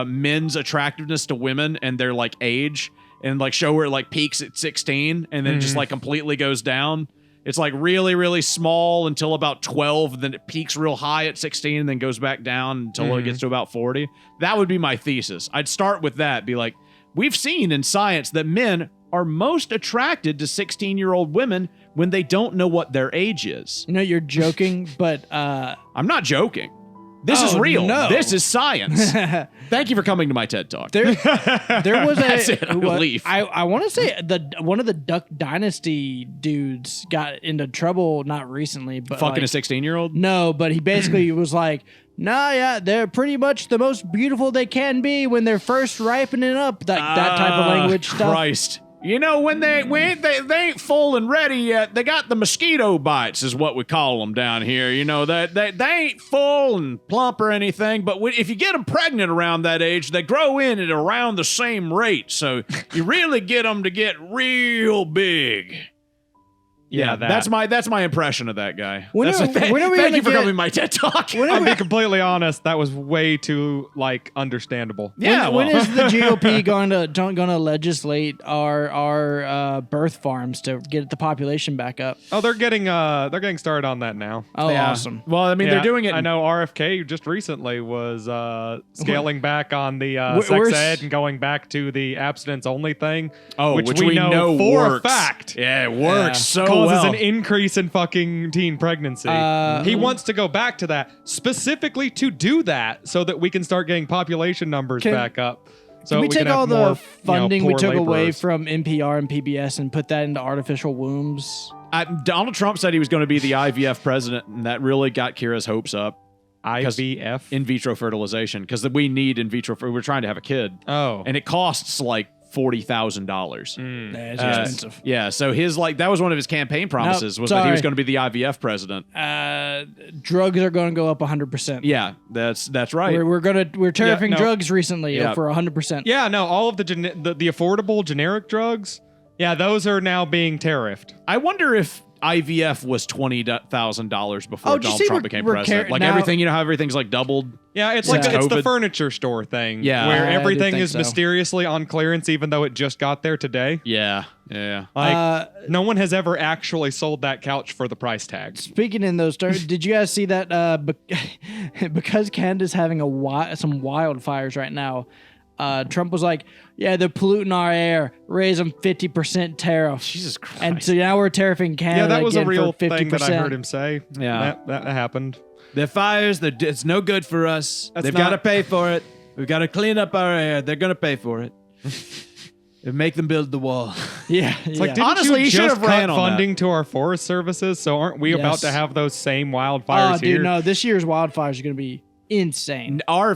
Speaker 3: men's attractiveness to women and their like age, and like show where it like peaks at 16 and then just like completely goes down. It's like really, really small until about 12, then it peaks real high at 16 and then goes back down until it gets to about 40. That would be my thesis. I'd start with that, be like, we've seen in science that men are most attracted to 16-year-old women when they don't know what their age is.
Speaker 2: You're joking, but
Speaker 3: I'm not joking. This is
Speaker 2: Oh,
Speaker 3: real.
Speaker 2: no.
Speaker 3: This is science. Thank you for coming to my TED Talk.
Speaker 2: there was
Speaker 3: That's it, I will leave.
Speaker 2: I want to say one of the Duck Dynasty dudes got into trouble not recently, but
Speaker 3: Fucking
Speaker 2: like,
Speaker 3: a 16-year-old?
Speaker 2: No, but he basically was like, nah, yeah, they're pretty much the most beautiful they can be when they're first ripening up. That type of language stuff.
Speaker 3: Christ. When they ain't full and ready yet, they got the mosquito bites, is what we call them down here. They ain't full and plump or anything, but if you get them pregnant around that age, they grow in at around the same rate. So you really get them to get real big. Yeah,
Speaker 1: that.
Speaker 3: that's my impression of that guy.
Speaker 2: When are we
Speaker 3: Thank
Speaker 2: gonna
Speaker 3: you for
Speaker 2: get-
Speaker 3: coming to my TED Talk.
Speaker 1: I'll be completely honest. That was way too understandable.
Speaker 3: Yeah,
Speaker 2: when
Speaker 3: well.
Speaker 2: is the GOP going to legislate our birth farms to get the population back up?
Speaker 1: Oh, they're getting started on that now.
Speaker 2: Oh,
Speaker 3: Yeah.
Speaker 2: awesome.
Speaker 3: Well, I mean, they're doing it.
Speaker 1: I know RFK just recently was scaling back on the
Speaker 2: Where's-
Speaker 1: sex ed and going back to the abstinence only thing.
Speaker 3: Oh,
Speaker 1: which we know for
Speaker 3: works.
Speaker 1: a fact.
Speaker 3: Yeah, it works so
Speaker 1: Causes
Speaker 3: well.
Speaker 1: an increase in fucking teen pregnancy. He wants to go back to that specifically to do that so that we can start getting population numbers back up. So
Speaker 2: Can we take
Speaker 1: have
Speaker 2: all the
Speaker 1: more,
Speaker 2: funding we
Speaker 1: poor
Speaker 2: took away
Speaker 1: laborers.
Speaker 2: from NPR and PBS and put that into artificial wombs?
Speaker 3: Donald Trump said he was going to be the IVF president, and that really got Kira's hopes up.
Speaker 1: IVF?
Speaker 3: In vitro fertilization, because we need in vitro. We're trying to have a kid.
Speaker 1: Oh.
Speaker 3: And it costs like $40,000.
Speaker 2: That's expensive.
Speaker 3: Yeah, so that was one of his campaign promises was that he
Speaker 2: sorry.
Speaker 3: was going to be the IVF president.
Speaker 2: Drugs are going to go up 100%.
Speaker 3: Yeah, that's right.
Speaker 2: We're tariffing
Speaker 1: no.
Speaker 2: drugs recently
Speaker 3: Yeah.
Speaker 2: for 100%.
Speaker 1: Yeah, no, all of the affordable generic drugs, yeah, those are now being tariffed.
Speaker 3: I wonder if IVF was $20,000 before
Speaker 2: Oh, did you
Speaker 3: Donald
Speaker 2: see
Speaker 3: Trump
Speaker 2: we're-
Speaker 3: became
Speaker 2: we're
Speaker 3: president. Like
Speaker 2: now-
Speaker 3: everything, you know how everything's like doubled.
Speaker 1: Yeah, it's
Speaker 3: Since
Speaker 1: like it's the
Speaker 3: COVID.
Speaker 1: furniture store thing.
Speaker 3: Yeah.
Speaker 1: where
Speaker 2: I do
Speaker 1: everything
Speaker 2: think
Speaker 1: is
Speaker 2: so.
Speaker 1: mysteriously on clearance, even though it just got there today.
Speaker 3: Yeah.
Speaker 1: Like no one has ever actually sold that couch for the price tag.
Speaker 2: Speaking in those terms, did you guys see that? Because Canada's having some wildfires right now, Trump was like, "Yeah, they're polluting our air. Raise them 50% tariff."
Speaker 3: Jesus Christ.
Speaker 2: And so now we're tariffing Canada.
Speaker 1: Yeah, that was a
Speaker 2: again
Speaker 1: real
Speaker 2: for
Speaker 1: thing
Speaker 2: 50%.
Speaker 1: that I heard him say.
Speaker 3: Yeah.
Speaker 1: that happened.
Speaker 3: The fires, it's no good for us.
Speaker 1: That's
Speaker 3: They've
Speaker 1: not-
Speaker 3: got to pay for it. We've got to clean up our air. They're going to pay for it. And make them build the wall.
Speaker 2: Yeah,
Speaker 1: It's like,
Speaker 2: yeah.
Speaker 1: didn't
Speaker 3: Honestly,
Speaker 1: you
Speaker 3: you should
Speaker 1: just
Speaker 3: have
Speaker 1: cut
Speaker 3: ran on
Speaker 1: funding to our forest services? So aren't we about
Speaker 2: Yes.
Speaker 1: to have those same wildfires
Speaker 2: Oh,
Speaker 1: here?
Speaker 2: dude, no! This year's wildfires are going to be insane.
Speaker 3: Our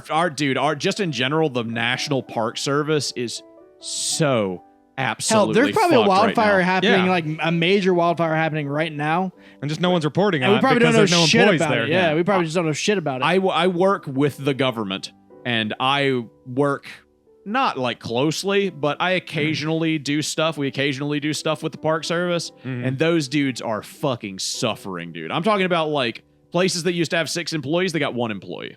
Speaker 3: just in general, the National Park Service is so
Speaker 2: Hell,
Speaker 3: absolutely
Speaker 2: there's probably a
Speaker 3: fucked right
Speaker 2: wildfire
Speaker 3: now.
Speaker 2: happening,
Speaker 1: Yeah.
Speaker 2: like a major wildfire happening right now,
Speaker 1: And just no one's reporting
Speaker 2: and
Speaker 1: on
Speaker 2: we
Speaker 1: it
Speaker 2: probably
Speaker 1: because
Speaker 2: don't know
Speaker 1: there's no
Speaker 2: shit
Speaker 1: employees
Speaker 2: about
Speaker 1: there.
Speaker 2: it. Yeah, we probably just don't know shit about it.
Speaker 3: I work with the government, and I work not like closely, but I occasionally do stuff. We occasionally do stuff with the Park Service, and those dudes are fucking suffering, dude. I'm talking about like places that used to have 6 employees, they got 1 employee.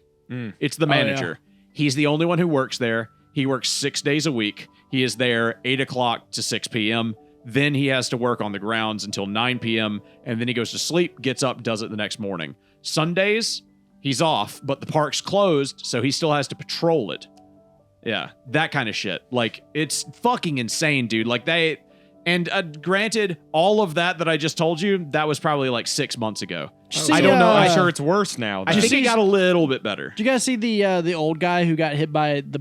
Speaker 3: It's the manager. He's the only one who works there. He works 6 days a week. He is there 8 o'clock to 6 p.m. Then he has to work on the grounds until 9 p.m. And then he goes to sleep, gets up, does it the next morning. Sundays, he's off, but the park's closed, so he still has to patrol it. Yeah, that kind of shit. Like, it's fucking insane, dude. Like, granted, all of that I just told you, that was probably like 6 months ago.
Speaker 2: See,
Speaker 1: I don't know. I'm
Speaker 2: uh,
Speaker 1: sure it's worse now.
Speaker 3: I
Speaker 1: though.
Speaker 3: think it got a little bit better.
Speaker 2: Did you guys see the old guy who got hit by the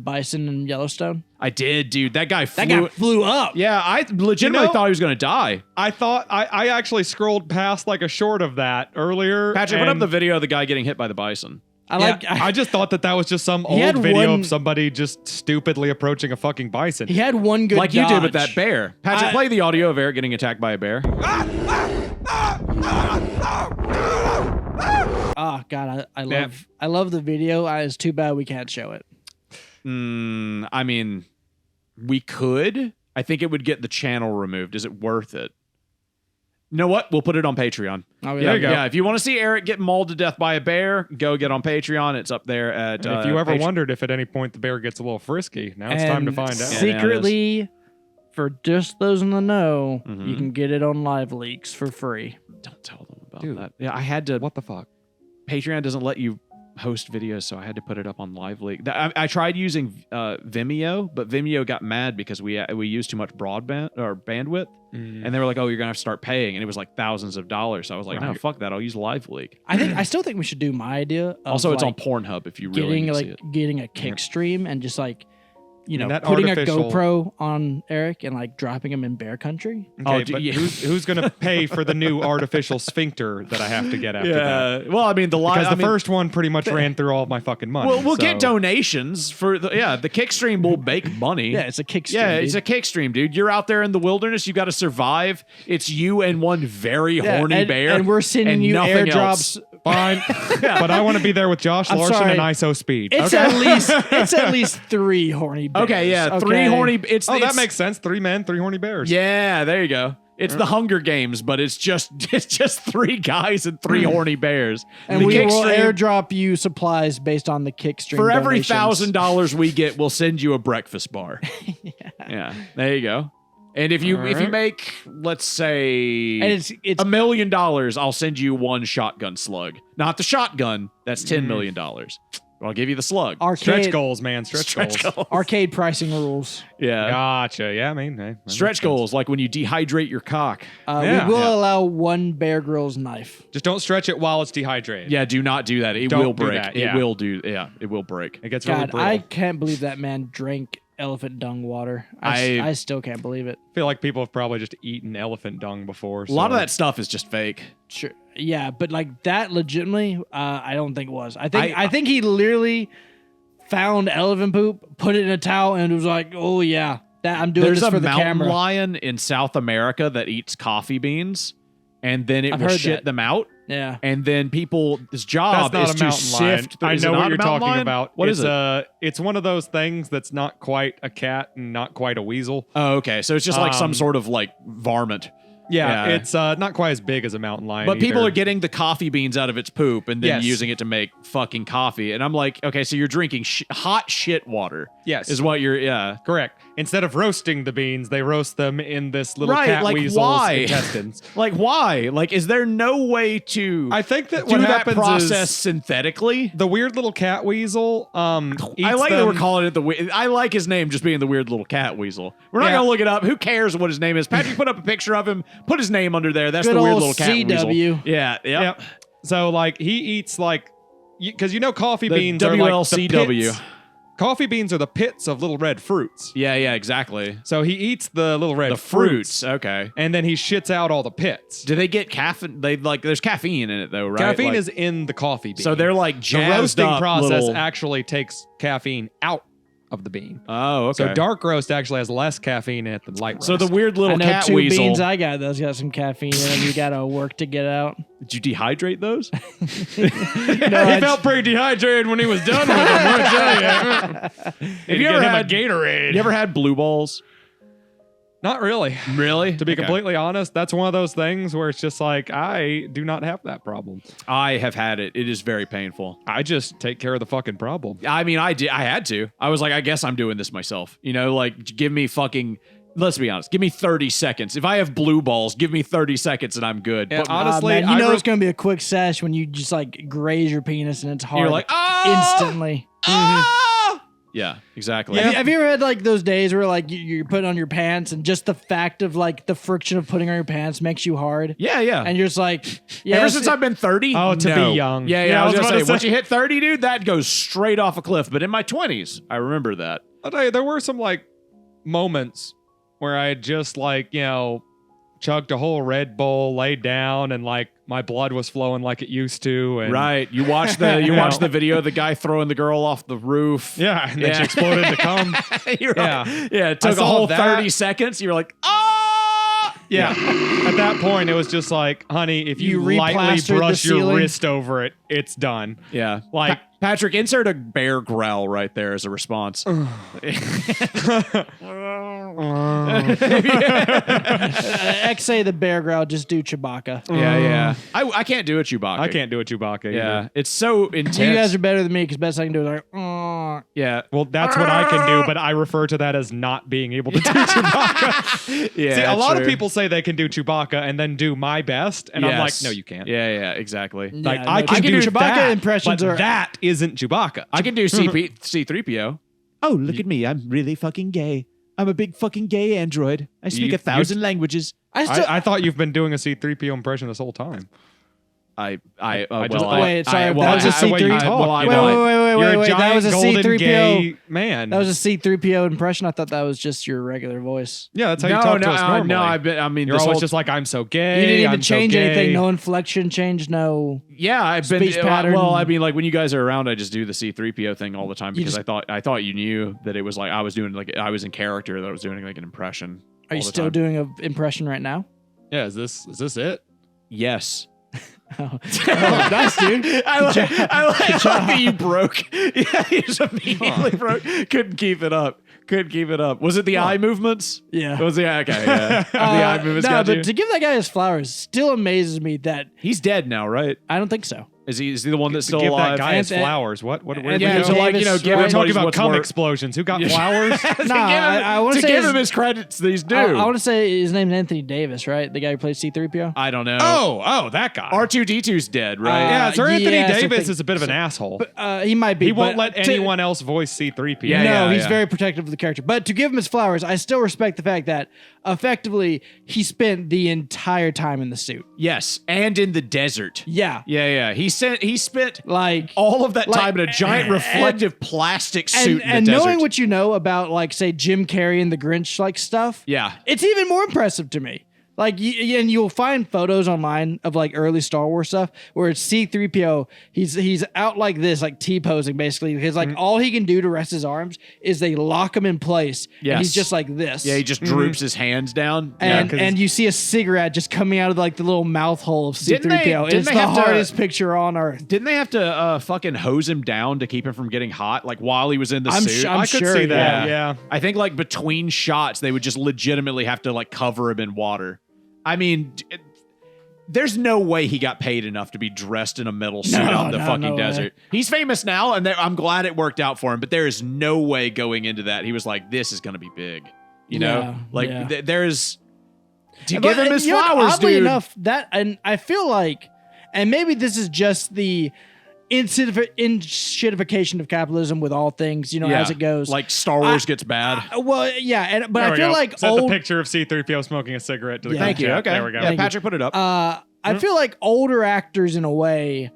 Speaker 2: bison in Yellowstone?
Speaker 3: I did, dude. That guy flew.
Speaker 2: That guy flew up.
Speaker 3: Yeah, I legitimately
Speaker 1: You know-
Speaker 3: thought he was going to die.
Speaker 1: I thought I actually scrolled past like a short of that earlier.
Speaker 3: Patrick, put up
Speaker 1: and-
Speaker 3: the video of the guy getting hit by the bison.
Speaker 1: I just thought that was just some
Speaker 2: had
Speaker 1: old video
Speaker 2: one-
Speaker 1: of somebody just stupidly approaching a fucking bison.
Speaker 2: He had one good
Speaker 3: Like you did with
Speaker 2: dodge.
Speaker 3: that bear. Patrick, play the audio of Eric getting attacked by a bear.
Speaker 2: Oh God, I love the video. It's too bad we can't show it.
Speaker 3: I mean, we could. I think it would get the channel removed. Is it worth it? You know what? We'll put it on Patreon.
Speaker 2: Oh,
Speaker 3: Yeah, yeah. If you want to see Eric get mauled to death by a bear, go get on Patreon. It's up there at.
Speaker 1: And if you ever wondered if at any point the bear gets a little frisky, now it's time to find out.
Speaker 2: Secretly, for just those in the know,
Speaker 3: Mhm.
Speaker 2: you can get it on Live Leaks for free.
Speaker 3: Don't tell them about
Speaker 1: Dude,
Speaker 3: that. Yeah, I had to.
Speaker 1: What the fuck?
Speaker 3: Patreon doesn't let you host videos, so I had to put it up on Live Leak. I tried using Vimeo, but Vimeo got mad because we used too much broadband or bandwidth, and they were like, "Oh, you're gonna have to start paying," and it was like thousands of dollars. So I was like, "No,
Speaker 1: Right.
Speaker 3: fuck that. I'll use Live Leak."
Speaker 2: I still think we should do my idea. Of
Speaker 3: Also, it's on
Speaker 2: like,
Speaker 3: Pornhub if you really need to see it.
Speaker 2: getting a kick stream and just like,
Speaker 1: that
Speaker 2: putting
Speaker 1: artificial-
Speaker 2: a GoPro on Eric and like dropping him in bear country.
Speaker 1: Okay,
Speaker 3: dude, yeah.
Speaker 1: who's going to pay for the new artificial sphincter that I have to get after that?
Speaker 3: Well, I mean,
Speaker 1: Because the first one pretty much ran through all of my fucking money.
Speaker 3: We'll get
Speaker 1: so-
Speaker 3: donations for the kick stream will make money.
Speaker 2: Yeah, it's a kick stream.
Speaker 3: Yeah,
Speaker 2: dude.
Speaker 3: it's a kick stream, dude. You're out there in the wilderness. You got to survive. It's you and one very horny
Speaker 2: and,
Speaker 3: bear,
Speaker 2: and we're sending
Speaker 3: and
Speaker 2: you
Speaker 3: nothing
Speaker 2: airdrops.
Speaker 3: else.
Speaker 1: Fine, but I want to be there with Josh
Speaker 2: I'm
Speaker 1: Larson
Speaker 2: sorry.
Speaker 1: and ISO Speed.
Speaker 2: It's at least 3 horny bears.
Speaker 3: Okay, yeah, 3 horny. It's
Speaker 1: Oh, that
Speaker 3: it's-
Speaker 1: makes sense. 3 men, 3 horny bears.
Speaker 3: Yeah, there you go. It's the Hunger Games, but it's just 3 guys and 3 horny bears.
Speaker 2: And
Speaker 3: The
Speaker 2: we will
Speaker 3: Kickstream-
Speaker 2: airdrop you supplies based on the Kickstream.
Speaker 3: for every
Speaker 2: donations.
Speaker 3: $1,000 we get, we'll send you a breakfast bar. Yeah, there you go. And if you make, let's say,
Speaker 2: And it's
Speaker 3: $1 million, I'll send you 1 shotgun slug. Not the shotgun. That's $10 million. But I'll give you the slug.
Speaker 2: arcade
Speaker 1: Stretch goals, man. Stretch goals.
Speaker 2: arcade pricing rules.
Speaker 3: Yeah.
Speaker 1: Gotcha. Yeah, I mean, hey, that
Speaker 3: Stretch
Speaker 1: makes sense.
Speaker 3: goals, like when you dehydrate your cock.
Speaker 1: Yeah.
Speaker 2: We will
Speaker 3: Yeah.
Speaker 2: allow 1 Bear Grylls knife.
Speaker 1: Just don't stretch it while it's dehydrated.
Speaker 3: Yeah, do not do that. It
Speaker 1: Don't
Speaker 3: will
Speaker 1: do
Speaker 3: break.
Speaker 1: that,
Speaker 3: It
Speaker 1: yeah.
Speaker 3: will do. Yeah, it will break.
Speaker 1: It gets really
Speaker 2: God,
Speaker 1: brittle.
Speaker 2: I can't believe that man drank elephant dung water. I still can't believe it.
Speaker 1: feel like people have probably just eaten elephant dung before.
Speaker 3: A lot of
Speaker 1: so-
Speaker 3: that stuff is just fake.
Speaker 2: Sure. Yeah, but like that legitimately, I don't think it was. I think
Speaker 3: I-
Speaker 2: I think he literally found elephant poop, put it in a towel, and was like, "Oh yeah, that I'm doing
Speaker 3: There's
Speaker 2: this
Speaker 3: a
Speaker 2: for the
Speaker 3: mountain
Speaker 2: camera."
Speaker 3: lion in South America that eats coffee beans, and then it
Speaker 2: I've
Speaker 3: will
Speaker 2: heard
Speaker 3: shit
Speaker 2: that.
Speaker 3: them out.
Speaker 2: Yeah.
Speaker 3: And then his job
Speaker 1: That's not
Speaker 3: is
Speaker 1: a
Speaker 3: to
Speaker 1: mountain lion.
Speaker 3: sift.
Speaker 1: I
Speaker 3: Is it
Speaker 1: know
Speaker 3: not
Speaker 1: what
Speaker 3: a
Speaker 1: you're
Speaker 3: mountain
Speaker 1: talking
Speaker 3: lion?
Speaker 1: about.
Speaker 3: What
Speaker 1: it's
Speaker 3: is it?
Speaker 1: It's one of those things that's not quite a cat and not quite a weasel.
Speaker 3: Oh, okay. So it's just like some
Speaker 1: Um,
Speaker 3: sort of like varmint.
Speaker 1: Yeah,
Speaker 3: Yeah.
Speaker 1: it's not quite as big as a mountain lion.
Speaker 3: But people
Speaker 1: either.
Speaker 3: are getting the coffee beans out of its poop and then
Speaker 1: Yes.
Speaker 3: using it to make fucking coffee. And I'm like, okay, so you're drinking hot shit water.
Speaker 1: Yes.
Speaker 3: Is what you're, yeah.
Speaker 1: Correct. Instead of roasting the beans, they roast them in this little
Speaker 3: Right,
Speaker 1: cat
Speaker 3: like
Speaker 1: weasel's
Speaker 3: why?
Speaker 1: intestines.
Speaker 3: Like, why? Like, is there no way to
Speaker 1: I think that
Speaker 3: do
Speaker 1: what
Speaker 3: that
Speaker 1: happens
Speaker 3: process
Speaker 1: is
Speaker 3: synthetically?
Speaker 1: the weird little cat weasel.
Speaker 3: I
Speaker 1: Eats
Speaker 3: like that we're
Speaker 1: them-
Speaker 3: calling it I like his name just being the weird little cat weasel. We're not
Speaker 1: Yeah.
Speaker 3: gonna look it up. Who cares what his name is? Patrick put up a picture of him. Put his name under there. That's
Speaker 2: Good
Speaker 3: the weird
Speaker 2: old
Speaker 3: little cat
Speaker 2: CW.
Speaker 3: weasel. Yeah. Yep.
Speaker 1: Yep. So like he eats like, because coffee
Speaker 3: The
Speaker 1: beans are like the
Speaker 3: WLCW.
Speaker 1: pits. Coffee beans are the pits of little red fruits.
Speaker 3: Yeah. Yeah. Exactly.
Speaker 1: So he eats the little red
Speaker 3: The fruits. Okay.
Speaker 1: and then he shits out all the pits.
Speaker 3: Do they get caffeine? They like. There's caffeine in it though, right?
Speaker 1: Caffeine
Speaker 3: Like-
Speaker 1: is in the coffee bean.
Speaker 3: So they're like
Speaker 1: the
Speaker 3: jazzed
Speaker 1: roasting
Speaker 3: up
Speaker 1: process
Speaker 3: little-
Speaker 1: actually takes caffeine out of the bean.
Speaker 3: Oh, okay.
Speaker 1: So dark roast actually has less caffeine in it than light roast.
Speaker 3: So the weird
Speaker 2: I
Speaker 3: little
Speaker 2: know
Speaker 3: cat
Speaker 2: 2
Speaker 3: weasel.
Speaker 2: beans I got. Those got some caffeine in them. You gotta work to get out.
Speaker 3: Did you dehydrate those?
Speaker 2: No,
Speaker 1: he
Speaker 2: I
Speaker 1: felt pretty dehydrated when he was done with them. I tell you.
Speaker 3: Have you ever had
Speaker 1: Gatorade?
Speaker 3: You ever had blue balls?
Speaker 1: Not really.
Speaker 3: Really?
Speaker 1: To be completely honest, that's one of those things where it's just like, I do not have that problem.
Speaker 3: I have had it. It is very painful.
Speaker 1: I just take care of the fucking problem.
Speaker 3: I mean, I did. I had to. I was like, I guess I'm doing this myself. You know, like give me fucking. Let's be honest. Give me 30 seconds. If I have blue balls, give me 30 seconds and I'm good.
Speaker 1: Yeah,
Speaker 3: But
Speaker 1: honestly,
Speaker 2: man, you
Speaker 1: I
Speaker 2: know
Speaker 1: re-
Speaker 2: it's gonna be a quick sesh when you just like graze your penis and it's hard.
Speaker 3: you're like, ah,
Speaker 2: instantly.
Speaker 3: ah! Yeah, exactly.
Speaker 2: Have you ever had like those days where like you're putting on your pants and just the fact of like the friction of putting on your pants makes you hard?
Speaker 3: Yeah, yeah.
Speaker 2: And you're just like, yeah.
Speaker 3: Ever since I've been 30,
Speaker 1: Oh, to
Speaker 3: no.
Speaker 1: be young.
Speaker 3: Yeah,
Speaker 1: Yeah,
Speaker 3: I was
Speaker 1: I was
Speaker 3: gonna
Speaker 1: about
Speaker 3: say,
Speaker 1: to
Speaker 3: once
Speaker 1: say-
Speaker 3: you hit 30, dude, that goes straight off a cliff. But in my 20s, I remember that.
Speaker 1: I'll tell you, there were some like moments where I just like, chugged a whole Red Bull, laid down, and like my blood was flowing like it used to. And
Speaker 3: Right. You watch the video of the guy throwing the girl off the roof.
Speaker 1: Yeah, and then
Speaker 3: Yeah.
Speaker 1: she exploded to cum.
Speaker 3: You're
Speaker 1: Yeah.
Speaker 3: right. Yeah, it took a
Speaker 1: saw
Speaker 3: whole
Speaker 1: that.
Speaker 3: 30 seconds. You were like, ah!
Speaker 1: Yeah. At that point, it was just like, honey, if you,
Speaker 2: You
Speaker 1: lightly
Speaker 2: replastered the
Speaker 1: brush your
Speaker 2: ceiling.
Speaker 1: wrist over it, it's done.
Speaker 3: Yeah.
Speaker 1: Like,
Speaker 3: Patrick, insert a bear growl right there as a response.
Speaker 2: X say the bear growl, just do Chewbacca.
Speaker 3: Yeah. I can't do a Chewbacca.
Speaker 1: I can't do a Chewbacca either.
Speaker 3: Yeah. It's so intense.
Speaker 2: You guys are better than me because best I can do is like,
Speaker 3: Yeah.
Speaker 1: Well, that's what I can do, but I refer to that as not being able to do Chewbacca.
Speaker 3: Yeah.
Speaker 1: See, a lot of
Speaker 3: true.
Speaker 1: people say they can do Chewbacca and then do my best, and I'm like,
Speaker 3: Yes.
Speaker 1: no, you can't.
Speaker 3: Yeah, exactly.
Speaker 1: Like
Speaker 2: Yeah,
Speaker 1: I
Speaker 2: no,
Speaker 1: can do
Speaker 2: Chewbacca
Speaker 1: that,
Speaker 2: impressions
Speaker 1: but
Speaker 2: are-
Speaker 1: that isn't Chewbacca.
Speaker 3: I can do C3PO. Oh, look at me. I'm really fucking gay. I'm a big fucking gay android. I speak
Speaker 1: You-
Speaker 3: 1,000 languages.
Speaker 1: I thought you've been doing a C-3PO impression this whole time.
Speaker 3: I
Speaker 1: just-
Speaker 2: Wait, sorry,
Speaker 1: well,
Speaker 2: that was a
Speaker 1: I-
Speaker 2: C3.
Speaker 1: you talk,
Speaker 3: well, I-
Speaker 1: you
Speaker 2: wait,
Speaker 1: know,
Speaker 2: wait,
Speaker 1: you're a
Speaker 2: that
Speaker 1: giant
Speaker 2: was a
Speaker 1: golden
Speaker 2: C3PO.
Speaker 1: gay man.
Speaker 2: That was a C3PO impression. I thought that was just your regular voice.
Speaker 1: Yeah, that's how you talk to us normally.
Speaker 3: No, I mean,
Speaker 1: You're
Speaker 3: this
Speaker 1: always
Speaker 3: whole-
Speaker 1: just like, I'm so gay.
Speaker 2: You didn't even
Speaker 1: I'm so
Speaker 2: change anything.
Speaker 1: gay.
Speaker 2: No inflection change. No.
Speaker 3: Yeah, I've been.
Speaker 2: Speech pattern.
Speaker 3: Well, I mean, like when you guys are around, I just do the C3PO thing all the time
Speaker 2: You
Speaker 3: because
Speaker 2: just-
Speaker 3: I thought you knew that it was like I was doing like I was in character, that I was doing like an impression.
Speaker 2: Are you
Speaker 3: all the
Speaker 2: still
Speaker 3: time.
Speaker 2: doing an impression right now?
Speaker 1: Yeah, is this it?
Speaker 3: Yes.
Speaker 2: Oh, nice, dude.
Speaker 3: I like that you broke. Yeah, you just immediately broke. Couldn't keep it up. Couldn't keep it up. Was it the eye movements?
Speaker 2: Yeah.
Speaker 3: Was it? Okay, yeah. The eye movements
Speaker 2: no,
Speaker 3: got
Speaker 2: but
Speaker 3: you?
Speaker 2: to give that guy his flowers still amazes me that
Speaker 3: He's dead now, right?
Speaker 2: I don't think so.
Speaker 3: Is he the one that's still
Speaker 1: Give
Speaker 3: alive?
Speaker 1: that guy his
Speaker 2: And-
Speaker 1: flowers. What? Where
Speaker 2: and-
Speaker 1: we
Speaker 3: yeah,
Speaker 1: go?
Speaker 3: so like,
Speaker 2: Davis,
Speaker 3: give
Speaker 1: We're
Speaker 2: right?
Speaker 1: talking
Speaker 3: everybody
Speaker 1: about
Speaker 3: what's
Speaker 1: cum
Speaker 3: worth.
Speaker 1: explosions. Who got flowers?
Speaker 2: I want
Speaker 3: to
Speaker 2: to say
Speaker 3: give
Speaker 2: his-
Speaker 3: him his credits these due.
Speaker 2: I want to say his name's Anthony Davis, right? The guy who plays C-3PO.
Speaker 3: I don't know.
Speaker 1: Oh, that guy.
Speaker 3: R2D2's dead, right?
Speaker 1: yeah, Sir Anthony
Speaker 2: yes, I
Speaker 1: Davis
Speaker 2: think
Speaker 1: is a bit of an asshole.
Speaker 2: He might be.
Speaker 1: He won't
Speaker 2: but
Speaker 1: let anyone else voice C-3PO.
Speaker 3: Yeah,
Speaker 2: No, he's
Speaker 3: yeah.
Speaker 2: very protective of the character. But to give him his flowers, I still respect the fact that effectively he spent the entire time in the suit.
Speaker 3: Yes, and in the desert.
Speaker 2: Yeah.
Speaker 3: Yeah. He spent
Speaker 2: Like
Speaker 3: all of that
Speaker 2: like-
Speaker 3: time in a giant
Speaker 2: and-
Speaker 3: reflective plastic suit
Speaker 2: and
Speaker 3: in the desert.
Speaker 2: knowing what you know about like say Jim Carrey and the Grinch like stuff.
Speaker 3: Yeah.
Speaker 2: It's even more impressive to me. Like, and you'll find photos online of like early Star Wars stuff where it's C-3PO. He's out like this, like T-posing basically, because like all he can do to rest his arms is they lock him in place.
Speaker 3: Yes.
Speaker 2: And he's just like this.
Speaker 3: Yeah, he just droops his hands down.
Speaker 2: And you see a cigarette just coming out of like the little mouth hole of
Speaker 3: Didn't they-
Speaker 2: C-3PO.
Speaker 3: didn't
Speaker 2: It's
Speaker 3: they
Speaker 2: the
Speaker 3: have to-
Speaker 2: hardest picture on earth.
Speaker 3: Didn't they have to fucking hose him down to keep him from getting hot, like while he was in the
Speaker 2: I'm
Speaker 3: suit?
Speaker 2: I'm
Speaker 1: I could
Speaker 2: sure,
Speaker 1: see that.
Speaker 2: yeah.
Speaker 1: Yeah.
Speaker 3: I think like between shots, they would just legitimately have to like cover him in water. I mean, there's no way he got paid enough to be dressed in a metal suit out in the fucking
Speaker 2: no way.
Speaker 3: desert. He's famous now, and I'm glad it worked out for him. But there is no way going into that he was like, "This is going to be big," you know.
Speaker 2: Yeah,
Speaker 3: Like
Speaker 2: yeah.
Speaker 3: there's to
Speaker 2: But,
Speaker 3: give him his
Speaker 2: you know what,
Speaker 3: flowers,
Speaker 2: oddly
Speaker 3: dude.
Speaker 2: enough, that and I feel like, and maybe this is just the inshitification of capitalism with all things, as it goes.
Speaker 3: Like Star Wars gets bad.
Speaker 2: Well, yeah, but
Speaker 1: There
Speaker 2: I
Speaker 1: we
Speaker 2: feel
Speaker 1: go.
Speaker 2: like
Speaker 1: Sent the
Speaker 2: old.
Speaker 1: picture of C-3PO smoking a cigarette to the
Speaker 3: Thank
Speaker 1: group
Speaker 3: you.
Speaker 1: chat.
Speaker 3: Okay.
Speaker 1: There we go.
Speaker 3: Yeah, Patrick put it up.
Speaker 2: I feel like older actors, in a way,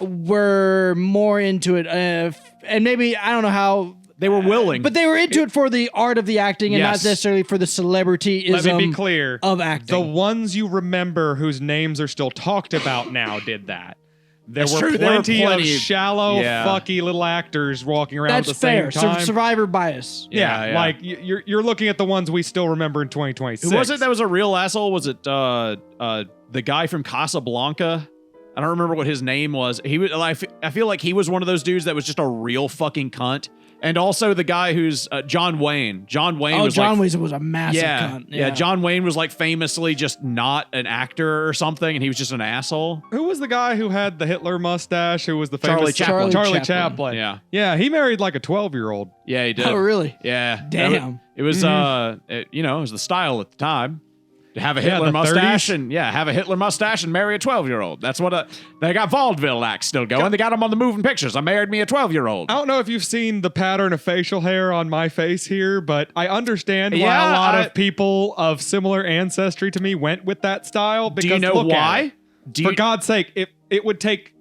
Speaker 2: were more into it, and maybe I don't know how.
Speaker 3: They were willing,
Speaker 2: But they were into it for the art of the acting and
Speaker 3: Yes.
Speaker 2: not necessarily for the celebrityism
Speaker 1: Let me be clear.
Speaker 2: of acting.
Speaker 1: The ones you remember whose names are still talked about now did that. There
Speaker 3: That's
Speaker 1: were
Speaker 3: true. There were
Speaker 1: plenty of
Speaker 3: plenty.
Speaker 1: shallow,
Speaker 3: Yeah.
Speaker 1: fucky little actors walking around
Speaker 2: That's
Speaker 1: at the same
Speaker 2: fair.
Speaker 1: time.
Speaker 2: Survivor bias.
Speaker 1: yeah,
Speaker 3: Yeah.
Speaker 1: like you're looking at the ones we still remember in 2026.
Speaker 3: Who was it that was a real asshole? Was it the guy from Casablanca? I don't remember what his name was. He was. I feel like he was one of those dudes that was just a real fucking cunt. And also the guy who's John Wayne. John Wayne was
Speaker 2: John
Speaker 3: like,
Speaker 2: Wayne was a massive
Speaker 3: yeah,
Speaker 2: cunt.
Speaker 3: yeah. John Wayne was like famously just not an actor or something, and he was just an asshole.
Speaker 1: Who was the guy who had the Hitler mustache? Who was the
Speaker 3: Charlie
Speaker 1: famous
Speaker 3: Chaplin.
Speaker 1: Charlie
Speaker 2: Chaplin.
Speaker 1: Chaplin.
Speaker 3: Yeah.
Speaker 1: he married like a 12-year-old.
Speaker 3: Yeah, he did.
Speaker 2: Oh, really?
Speaker 3: Yeah.
Speaker 2: Damn.
Speaker 3: It was it was the style at the time. To have a
Speaker 1: Yeah,
Speaker 3: Hitler
Speaker 1: the
Speaker 3: mustache
Speaker 1: 30s.
Speaker 3: and have a Hitler mustache and marry a 12-year-old. That's what they got vaudeville acts still going. They got them on the moving pictures. I married me a 12-year-old.
Speaker 1: I don't know if you've seen the pattern of facial hair on my face here, but I understand why
Speaker 3: Yeah,
Speaker 1: a lot of people of similar ancestry to me went with that style. Because
Speaker 3: Do you know
Speaker 1: look at
Speaker 3: why?
Speaker 1: it. For God's sake, it would take.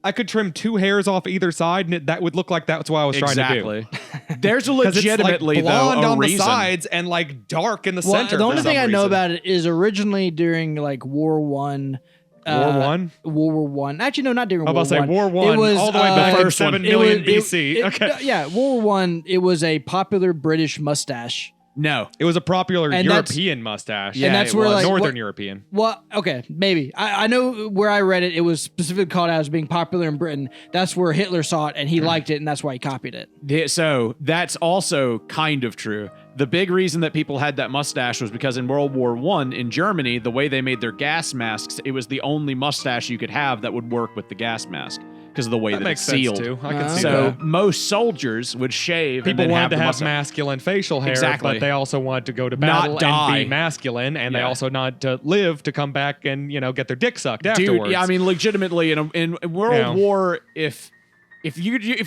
Speaker 1: I could trim 2 hairs off either side, and that would look like that's what I was trying to do.
Speaker 3: Exactly. There's a
Speaker 1: 'Cause it's
Speaker 3: legitimately
Speaker 1: like blonde
Speaker 3: though a
Speaker 1: on
Speaker 3: reason.
Speaker 1: the sides and like dark in the
Speaker 2: Well,
Speaker 1: center.
Speaker 2: the
Speaker 1: for
Speaker 2: only thing
Speaker 1: some
Speaker 2: I know
Speaker 1: reason.
Speaker 2: about it is originally during like War One.
Speaker 1: War One.
Speaker 2: World War One. Actually, no, not during
Speaker 1: I
Speaker 2: World
Speaker 1: was about to say
Speaker 2: One.
Speaker 1: War One,
Speaker 2: It was
Speaker 1: all the way back in
Speaker 3: first
Speaker 1: 7
Speaker 3: one.
Speaker 1: million BC. Okay,
Speaker 2: yeah, World War One. It was a popular British mustache.
Speaker 3: No.
Speaker 1: it was a popular
Speaker 2: And that's-
Speaker 1: European mustache.
Speaker 3: Yeah,
Speaker 2: and that's
Speaker 3: it
Speaker 2: where
Speaker 3: was.
Speaker 2: like
Speaker 1: Northern
Speaker 2: what-
Speaker 1: European.
Speaker 2: Well, okay, maybe. I know where I read it. It was specifically called out as being popular in Britain. That's where Hitler saw it, and he liked it, and that's why he copied it.
Speaker 3: Yeah, so that's also kind of true. The big reason that people had that mustache was because in World War I in Germany, the way they made their gas masks, it was the only mustache you could have that would work with the gas mask because of the way
Speaker 1: That
Speaker 3: that,
Speaker 1: makes
Speaker 3: it's
Speaker 1: sense
Speaker 3: sealed.
Speaker 1: too. I can see
Speaker 3: So
Speaker 1: that.
Speaker 3: most soldiers would shave
Speaker 1: People
Speaker 3: and then
Speaker 1: wanted to
Speaker 3: the
Speaker 1: have
Speaker 3: mustache.
Speaker 1: masculine facial hair,
Speaker 3: Exactly.
Speaker 1: but they also wanted to go to
Speaker 3: Not
Speaker 1: battle
Speaker 3: die.
Speaker 1: and be masculine, and they
Speaker 3: Yeah.
Speaker 1: also not to live to come back and get their dick sucked
Speaker 3: Dude,
Speaker 1: afterwards.
Speaker 3: yeah, I mean, legitimately in World
Speaker 1: Yeah.
Speaker 3: War, if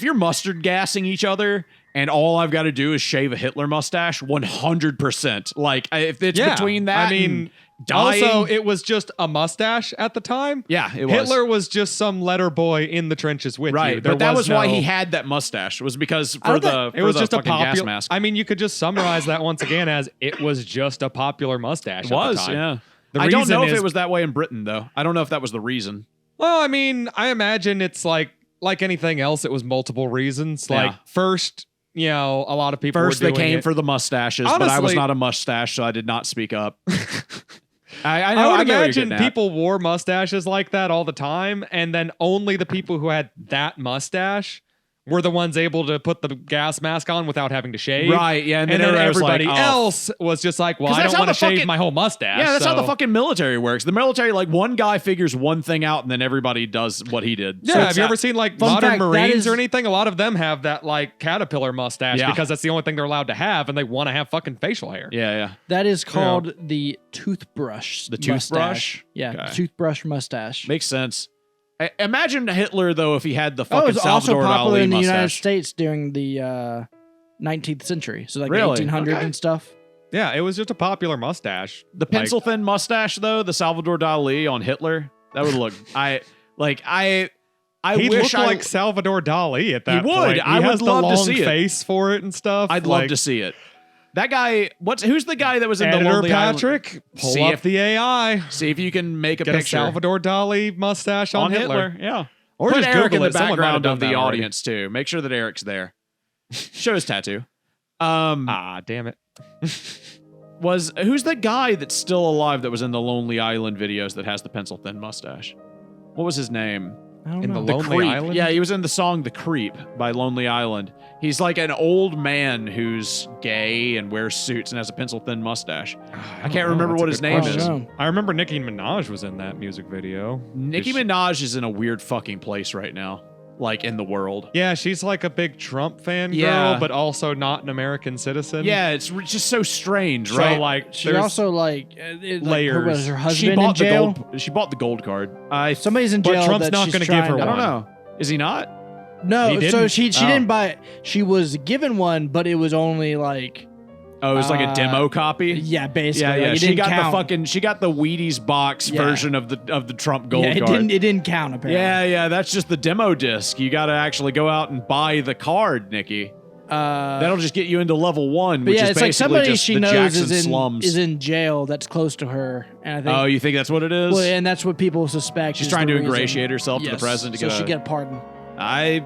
Speaker 3: you're mustard gassing each other and all I've got to do is shave a Hitler mustache, 100%. Like if it's between that,
Speaker 1: I mean,
Speaker 3: and dying,
Speaker 1: also it was just a mustache at the time.
Speaker 3: yeah, it was.
Speaker 1: Hitler was just some letter boy in the trenches with you.
Speaker 3: Right,
Speaker 1: There
Speaker 3: but that was why
Speaker 1: no-
Speaker 3: he had that mustache. Was because
Speaker 2: I
Speaker 3: for
Speaker 2: don't
Speaker 3: the
Speaker 2: think-
Speaker 1: It was
Speaker 3: for
Speaker 1: just
Speaker 3: the
Speaker 1: a
Speaker 3: fucking gas
Speaker 1: popular.
Speaker 3: mask.
Speaker 1: I mean, you could just summarize that once again as it was just a popular mustache.
Speaker 3: It was,
Speaker 1: at the time.
Speaker 3: yeah.
Speaker 1: The
Speaker 3: I don't
Speaker 1: reason
Speaker 3: know if
Speaker 1: is-
Speaker 3: it was that way in Britain though. I don't know if that was the reason.
Speaker 1: Well, I mean, I imagine it's like anything else. It was multiple reasons. Like
Speaker 3: Yeah.
Speaker 1: first, a lot of people
Speaker 3: First
Speaker 1: were
Speaker 3: they
Speaker 1: doing
Speaker 3: came
Speaker 1: it.
Speaker 3: for the mustaches, but I was
Speaker 1: Honestly-
Speaker 3: not a mustache, so I did not speak up. I
Speaker 1: I
Speaker 3: know.
Speaker 1: would
Speaker 3: I get what you're
Speaker 1: imagine
Speaker 3: getting at.
Speaker 1: people wore mustaches like that all the time, and then only the people who had that mustache were the ones able to put the gas mask on without having to shave.
Speaker 3: Right, yeah.
Speaker 1: And then everybody
Speaker 3: like,
Speaker 1: else was just like, well,
Speaker 3: 'Cause
Speaker 1: I
Speaker 3: that's
Speaker 1: don't
Speaker 3: how
Speaker 1: want to
Speaker 3: the
Speaker 1: shave
Speaker 3: fucking-
Speaker 1: my whole mustache.
Speaker 3: Yeah, that's how the
Speaker 1: so-
Speaker 3: fucking military works. The military, like, one guy figures one thing out, and then everybody does what he did.
Speaker 1: Yeah,
Speaker 3: So
Speaker 1: have
Speaker 3: it's
Speaker 1: you
Speaker 3: not-
Speaker 1: ever seen like
Speaker 2: Fun
Speaker 1: modern
Speaker 2: fact, that
Speaker 1: Marines
Speaker 2: is-
Speaker 1: or anything? A lot of them have that like caterpillar mustache
Speaker 3: Yeah.
Speaker 1: because that's the only thing they're allowed to have, and they want to have fucking facial hair.
Speaker 3: Yeah, yeah.
Speaker 2: That is called the toothbrush.
Speaker 3: The toothbrush?
Speaker 2: mustache. Yeah,
Speaker 3: Okay.
Speaker 2: the toothbrush mustache.
Speaker 3: Makes sense. Imagine Hitler, though, if he had the
Speaker 2: It
Speaker 3: fucking
Speaker 2: was also
Speaker 3: Salvador
Speaker 2: popular
Speaker 3: Dali
Speaker 2: in the
Speaker 3: mustache.
Speaker 2: United States during the 19th century, so like
Speaker 3: Really?
Speaker 2: 1800
Speaker 3: Okay.
Speaker 2: and stuff.
Speaker 1: Yeah, it was just a popular mustache.
Speaker 3: The pencil thin mustache, though, the Salvador Dali on Hitler, that would look. I
Speaker 1: He
Speaker 3: wish
Speaker 1: looked like Salvador Dali at that
Speaker 3: would.
Speaker 1: point. He
Speaker 3: I would
Speaker 1: has
Speaker 3: love
Speaker 1: the
Speaker 3: to
Speaker 1: long
Speaker 3: see it.
Speaker 1: face for it and stuff.
Speaker 3: I'd
Speaker 1: like,
Speaker 3: love to see it. That guy. Who's the guy that was in the
Speaker 1: Editor
Speaker 3: Lonely
Speaker 1: Patrick, pull
Speaker 3: See
Speaker 1: up
Speaker 3: if-
Speaker 1: the AI.
Speaker 3: Island? See if you can make a
Speaker 1: Get a
Speaker 3: picture
Speaker 1: Salvador Dali mustache on Hitler.
Speaker 3: Yeah.
Speaker 1: Or
Speaker 3: Put
Speaker 1: just
Speaker 3: Eric
Speaker 1: Google
Speaker 3: in the
Speaker 1: it. Someone might have
Speaker 3: background
Speaker 1: done
Speaker 3: of the
Speaker 1: that already.
Speaker 3: audience too. Make sure that Eric's there. Show his tattoo.
Speaker 1: Damn it.
Speaker 3: Who's the guy that's still alive that was in the Lonely Island videos that has the pencil thin mustache? What was his name?
Speaker 2: I don't
Speaker 1: In
Speaker 2: know.
Speaker 1: the Lonely
Speaker 3: Creep.
Speaker 1: Island?
Speaker 3: Yeah, he was in the song The Creep by Lonely Island. He's like an old man who's gay and wears suits and has a pencil thin mustache. I can't remember what his name
Speaker 2: I don't
Speaker 3: is.
Speaker 2: know.
Speaker 1: I remember Nicki Minaj was in that music video.
Speaker 3: Nicki
Speaker 1: Is she-
Speaker 3: Minaj is in a weird fucking place right now, like in the world.
Speaker 1: Yeah, she's like a big Trump fan
Speaker 3: Yeah.
Speaker 1: girl, but also not an American citizen.
Speaker 3: Yeah, it's just so strange,
Speaker 1: So
Speaker 3: right?
Speaker 1: like,
Speaker 2: She's
Speaker 1: there's
Speaker 2: also like,
Speaker 1: layers.
Speaker 2: was her
Speaker 3: she
Speaker 2: husband in
Speaker 3: bought the
Speaker 2: jail?
Speaker 3: gold. She bought the gold card.
Speaker 2: Somebody's in
Speaker 1: But
Speaker 2: jail.
Speaker 1: Trump's
Speaker 2: that
Speaker 1: not
Speaker 2: she's
Speaker 1: gonna give
Speaker 2: trying
Speaker 1: her
Speaker 2: to-
Speaker 3: I don't
Speaker 1: one.
Speaker 3: know. Is he not?
Speaker 2: No,
Speaker 1: He
Speaker 2: so
Speaker 1: didn't?
Speaker 2: she
Speaker 3: Oh.
Speaker 2: didn't buy it. She was given one, but it was only like
Speaker 3: Oh, it was like a demo copy.
Speaker 2: yeah, basically.
Speaker 3: Yeah, yeah.
Speaker 2: Like, it
Speaker 3: She
Speaker 2: didn't
Speaker 3: got
Speaker 2: count.
Speaker 3: she got the Wheaties box
Speaker 2: Yeah.
Speaker 3: version of the Trump gold
Speaker 2: yeah,
Speaker 3: card.
Speaker 2: it didn't count apparently.
Speaker 3: Yeah, yeah, that's just the demo disc. You got to actually go out and buy the card, Nikki. That'll just get you into level 1,
Speaker 2: But
Speaker 3: which
Speaker 2: yeah,
Speaker 3: is
Speaker 2: it's like
Speaker 3: basically
Speaker 2: somebody
Speaker 3: just
Speaker 2: she
Speaker 3: the
Speaker 2: knows
Speaker 3: Jackson
Speaker 2: is in
Speaker 3: slums.
Speaker 2: jail that's close to her, and I think.
Speaker 3: Oh, you think that's what it is?
Speaker 2: well, and that's what people suspect.
Speaker 3: She's
Speaker 2: is
Speaker 3: trying
Speaker 2: the
Speaker 3: to
Speaker 2: reason.
Speaker 3: ingratiate herself to the
Speaker 2: Yes,
Speaker 3: president to
Speaker 2: so
Speaker 3: get
Speaker 2: she
Speaker 3: a-
Speaker 2: get a pardon.
Speaker 3: I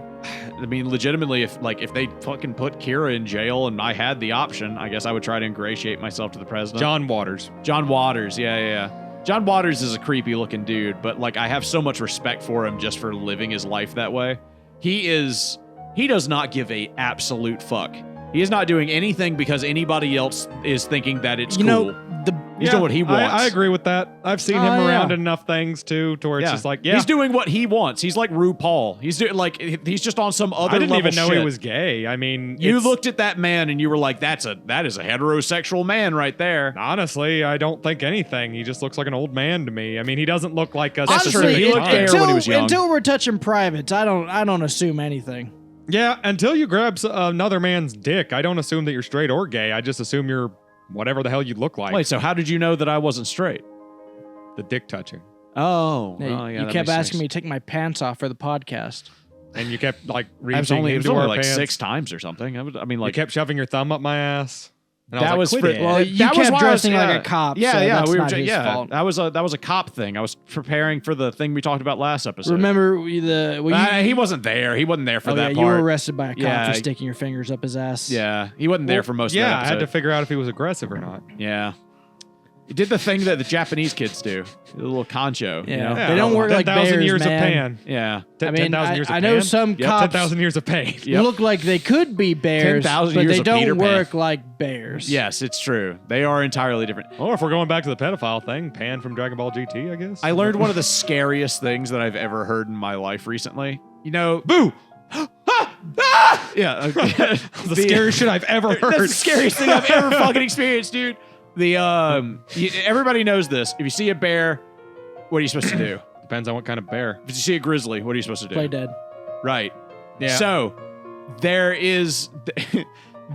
Speaker 3: mean, legitimately, if they fucking put Kira in jail and I had the option, I guess I would try to ingratiate myself to the president.
Speaker 1: John Waters.
Speaker 3: John Waters, yeah. John Waters is a creepy looking dude, but like I have so much respect for him just for living his life that way. He does not give a absolute fuck. He is not doing anything because anybody else is thinking that it's
Speaker 2: You
Speaker 3: cool.
Speaker 2: know,
Speaker 3: He's doing what he wants.
Speaker 1: I agree with that. I've seen
Speaker 2: Oh,
Speaker 1: him
Speaker 2: yeah.
Speaker 1: around in enough things too, to where it's just like, yeah.
Speaker 3: He's doing what he wants. He's like RuPaul. He's doing like he's just on some other
Speaker 1: I didn't
Speaker 3: level
Speaker 1: even know
Speaker 3: shit.
Speaker 1: he was gay. I mean,
Speaker 3: You
Speaker 1: it's-
Speaker 3: looked at that man and you were like, that is a heterosexual man right there.
Speaker 1: Honestly, I don't think anything. He just looks like an old man to me. I mean, he doesn't look like a
Speaker 3: Honestly,
Speaker 1: specific
Speaker 3: he looked
Speaker 1: time.
Speaker 3: fair when he was young.
Speaker 2: Until we're touching privates, I don't assume anything.
Speaker 1: Yeah, until you grab another man's dick, I don't assume that you're straight or gay. I just assume you're whatever the hell you look like.
Speaker 3: Wait, so how did you know that I wasn't straight?
Speaker 1: The dick touching.
Speaker 3: Oh,
Speaker 2: Yeah, you kept asking me to take my pants off for the podcast.
Speaker 1: And you kept like
Speaker 3: It was
Speaker 1: reaching
Speaker 3: only,
Speaker 1: into our
Speaker 3: like
Speaker 1: pants.
Speaker 3: 6 times or something. I mean,
Speaker 1: You
Speaker 3: like
Speaker 1: kept shoving your thumb up my ass. And I
Speaker 3: that
Speaker 1: was
Speaker 3: was
Speaker 1: like,
Speaker 3: for,
Speaker 1: quit it.
Speaker 2: Well, you
Speaker 3: that was
Speaker 2: kept
Speaker 3: why I was-
Speaker 2: dressing like
Speaker 3: yeah.
Speaker 2: a cop,
Speaker 3: Yeah,
Speaker 2: so
Speaker 3: yeah,
Speaker 2: that's
Speaker 3: we were.
Speaker 2: not his
Speaker 3: Yeah,
Speaker 2: fault.
Speaker 3: that was a cop thing. I was preparing for the thing we talked about last episode.
Speaker 2: Remember
Speaker 3: He wasn't there. He wasn't there for
Speaker 2: oh,
Speaker 3: that
Speaker 2: yeah,
Speaker 3: part.
Speaker 2: you were arrested by a cop
Speaker 3: Yeah.
Speaker 2: for sticking your fingers up his ass.
Speaker 3: Yeah, he wasn't there for most of
Speaker 1: yeah,
Speaker 3: that
Speaker 1: I had
Speaker 3: episode.
Speaker 1: to figure out if he was aggressive or not.
Speaker 3: Yeah. He did the thing that the Japanese kids do. The little concho.
Speaker 2: Yeah.
Speaker 3: You know?
Speaker 2: They don't work like
Speaker 1: 10,000
Speaker 2: bears,
Speaker 1: years
Speaker 2: man.
Speaker 1: of pan.
Speaker 3: Yeah.
Speaker 2: I mean,
Speaker 1: 10,000 years of
Speaker 2: I know
Speaker 1: pan?
Speaker 2: some
Speaker 1: Yep,
Speaker 2: cops
Speaker 1: 10,000 years of pain.
Speaker 3: Yep.
Speaker 2: look like they could be bears,
Speaker 3: 10,000
Speaker 2: but
Speaker 3: years
Speaker 2: they
Speaker 3: of Peter
Speaker 2: don't
Speaker 3: Pan.
Speaker 2: work like bears.
Speaker 3: Yes, it's true. They are entirely different.
Speaker 1: Or if we're going back to the pedophile thing, Pan from Dragon Ball GT, I guess.
Speaker 3: I learned one of the scariest things that I've ever heard in my life recently. You know,
Speaker 1: Boo!
Speaker 3: yeah,
Speaker 1: The scariest shit I've ever heard.
Speaker 3: That's the scariest thing I've ever fucking experienced, dude. Everybody knows this. If you see a bear, what are you supposed to do?
Speaker 1: Depends on what kind of bear.
Speaker 3: If you see a grizzly, what are you supposed to do?
Speaker 2: Play dead.
Speaker 3: Right.
Speaker 1: Yeah.
Speaker 3: So there is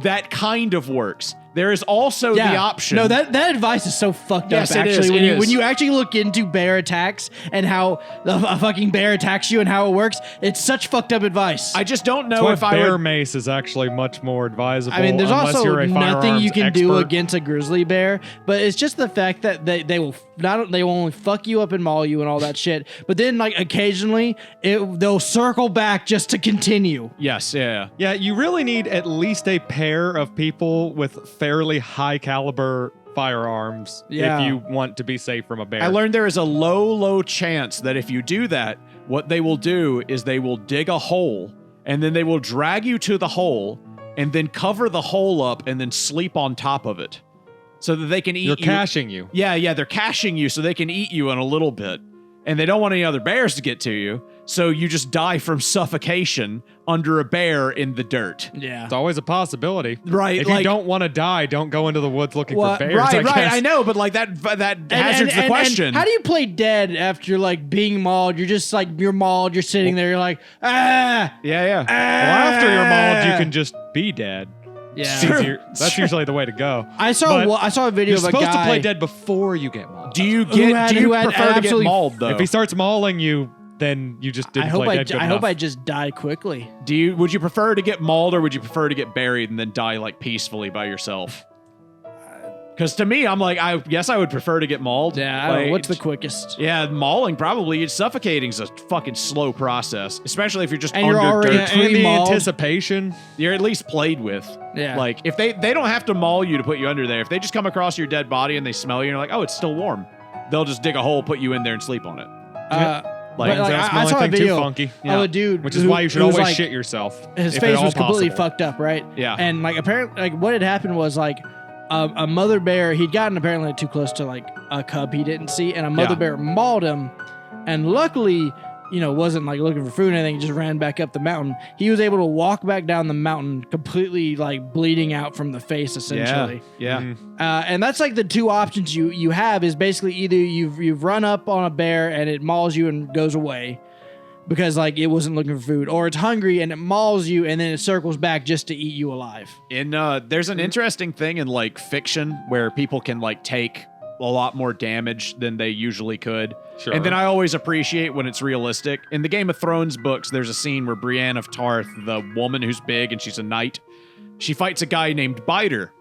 Speaker 3: that kind of works. There is also the option.
Speaker 2: No, that advice is so fucked
Speaker 3: Yes,
Speaker 2: up.
Speaker 3: it
Speaker 2: Actually,
Speaker 3: is,
Speaker 2: when you actually look into bear attacks and how a fucking bear attacks you and how it works, it's such fucked up advice.
Speaker 3: I just don't
Speaker 1: That's
Speaker 3: know
Speaker 1: why
Speaker 3: if I
Speaker 1: bear
Speaker 3: would.
Speaker 1: mace is actually much more advisable.
Speaker 2: I mean, there's
Speaker 1: unless
Speaker 2: also
Speaker 1: you're a
Speaker 2: nothing
Speaker 1: firearms
Speaker 2: you can do
Speaker 1: expert.
Speaker 2: against a grizzly bear, but it's just the fact that they will only fuck you up and maul you and all that shit. But then, like occasionally, they'll circle back just to continue.
Speaker 3: Yes, yeah.
Speaker 1: Yeah, you really need at least a pair of people with fairly high caliber firearms
Speaker 2: Yeah.
Speaker 1: if you want to be safe from a bear.
Speaker 3: I learned there is a low chance that if you do that, what they will do is they will dig a hole and then they will drag you to the hole and then cover the hole up and then sleep on top of it so that they can eat you.
Speaker 1: They're caching you.
Speaker 3: Yeah, they're caching you so they can eat you in a little bit. And they don't want any other bears to get to you, so you just die from suffocation under a bear in the dirt.
Speaker 2: Yeah.
Speaker 1: It's always a possibility.
Speaker 3: Right.
Speaker 1: If you don't want to die, don't go into the woods looking for bears.
Speaker 3: Right,
Speaker 1: I guess.
Speaker 3: I know, but like that hazards the question.
Speaker 2: And how do you play dead after like being mauled? You're just like, you're mauled, you're sitting there, you're like, ah!
Speaker 3: Yeah.
Speaker 1: Well, after you're mauled, you can just be dead.
Speaker 2: Yeah.
Speaker 1: That's usually the way to go.
Speaker 2: I saw a video
Speaker 1: You're
Speaker 2: of a guy.
Speaker 1: supposed to play dead before you get mauled.
Speaker 3: Do you
Speaker 2: who
Speaker 3: prefer to get
Speaker 2: absolutely-
Speaker 3: mauled though?
Speaker 1: If he starts mauling you, then you just didn't play dead good
Speaker 2: I hope
Speaker 1: enough.
Speaker 2: I just die quickly.
Speaker 3: Would you prefer to get mauled or would you prefer to get buried and then die like peacefully by yourself? Because to me, I'm like, I would prefer to get mauled.
Speaker 2: Yeah, I don't know. What's the quickest?
Speaker 3: Yeah, mauling probably. Suffocating's a fucking slow process, especially if you're just
Speaker 2: And
Speaker 3: under
Speaker 2: you're already
Speaker 3: dirt.
Speaker 1: and the
Speaker 2: pre-mauled.
Speaker 1: anticipation.
Speaker 3: You're at least played with.
Speaker 2: Yeah.
Speaker 3: Like if they don't have to maul you to put you under there. If they just come across your dead body and they smell you and you're like, oh, it's still warm, they'll just dig a hole, put you in there, and sleep on it.
Speaker 2: But, like,
Speaker 1: That's
Speaker 2: I saw a
Speaker 1: thing
Speaker 2: video
Speaker 1: too funky.
Speaker 2: of a dude,
Speaker 1: Which is why you should
Speaker 2: who was
Speaker 1: always
Speaker 2: like,
Speaker 1: shit yourself.
Speaker 2: His
Speaker 1: if
Speaker 2: face
Speaker 1: at all
Speaker 2: was completely
Speaker 1: possible.
Speaker 2: fucked up, right?
Speaker 3: Yeah.
Speaker 2: And like apparently, like what had happened was like a mother bear. He'd gotten apparently too close to like a cub he didn't see, and a mother
Speaker 3: Yeah.
Speaker 2: bear mauled him. And luckily, wasn't like looking for food or anything. He just ran back up the mountain. He was able to walk back down the mountain completely like bleeding out from the face, essentially.
Speaker 3: Yeah.
Speaker 1: Mm-hmm.
Speaker 2: And that's like the two options you have is basically either you've run up on a bear and it mauls you and goes away because like it wasn't looking for food, or it's hungry and it mauls you and then it circles back just to eat you alive.
Speaker 3: There's an interesting thing in like fiction where people can like take a lot more damage than they usually could.
Speaker 1: Sure.
Speaker 3: And then I always appreciate when it's realistic. In the Game of Thrones books, there's a scene where Brienne of Tarth, the woman who's big and she's a knight, she fights a guy named Biter.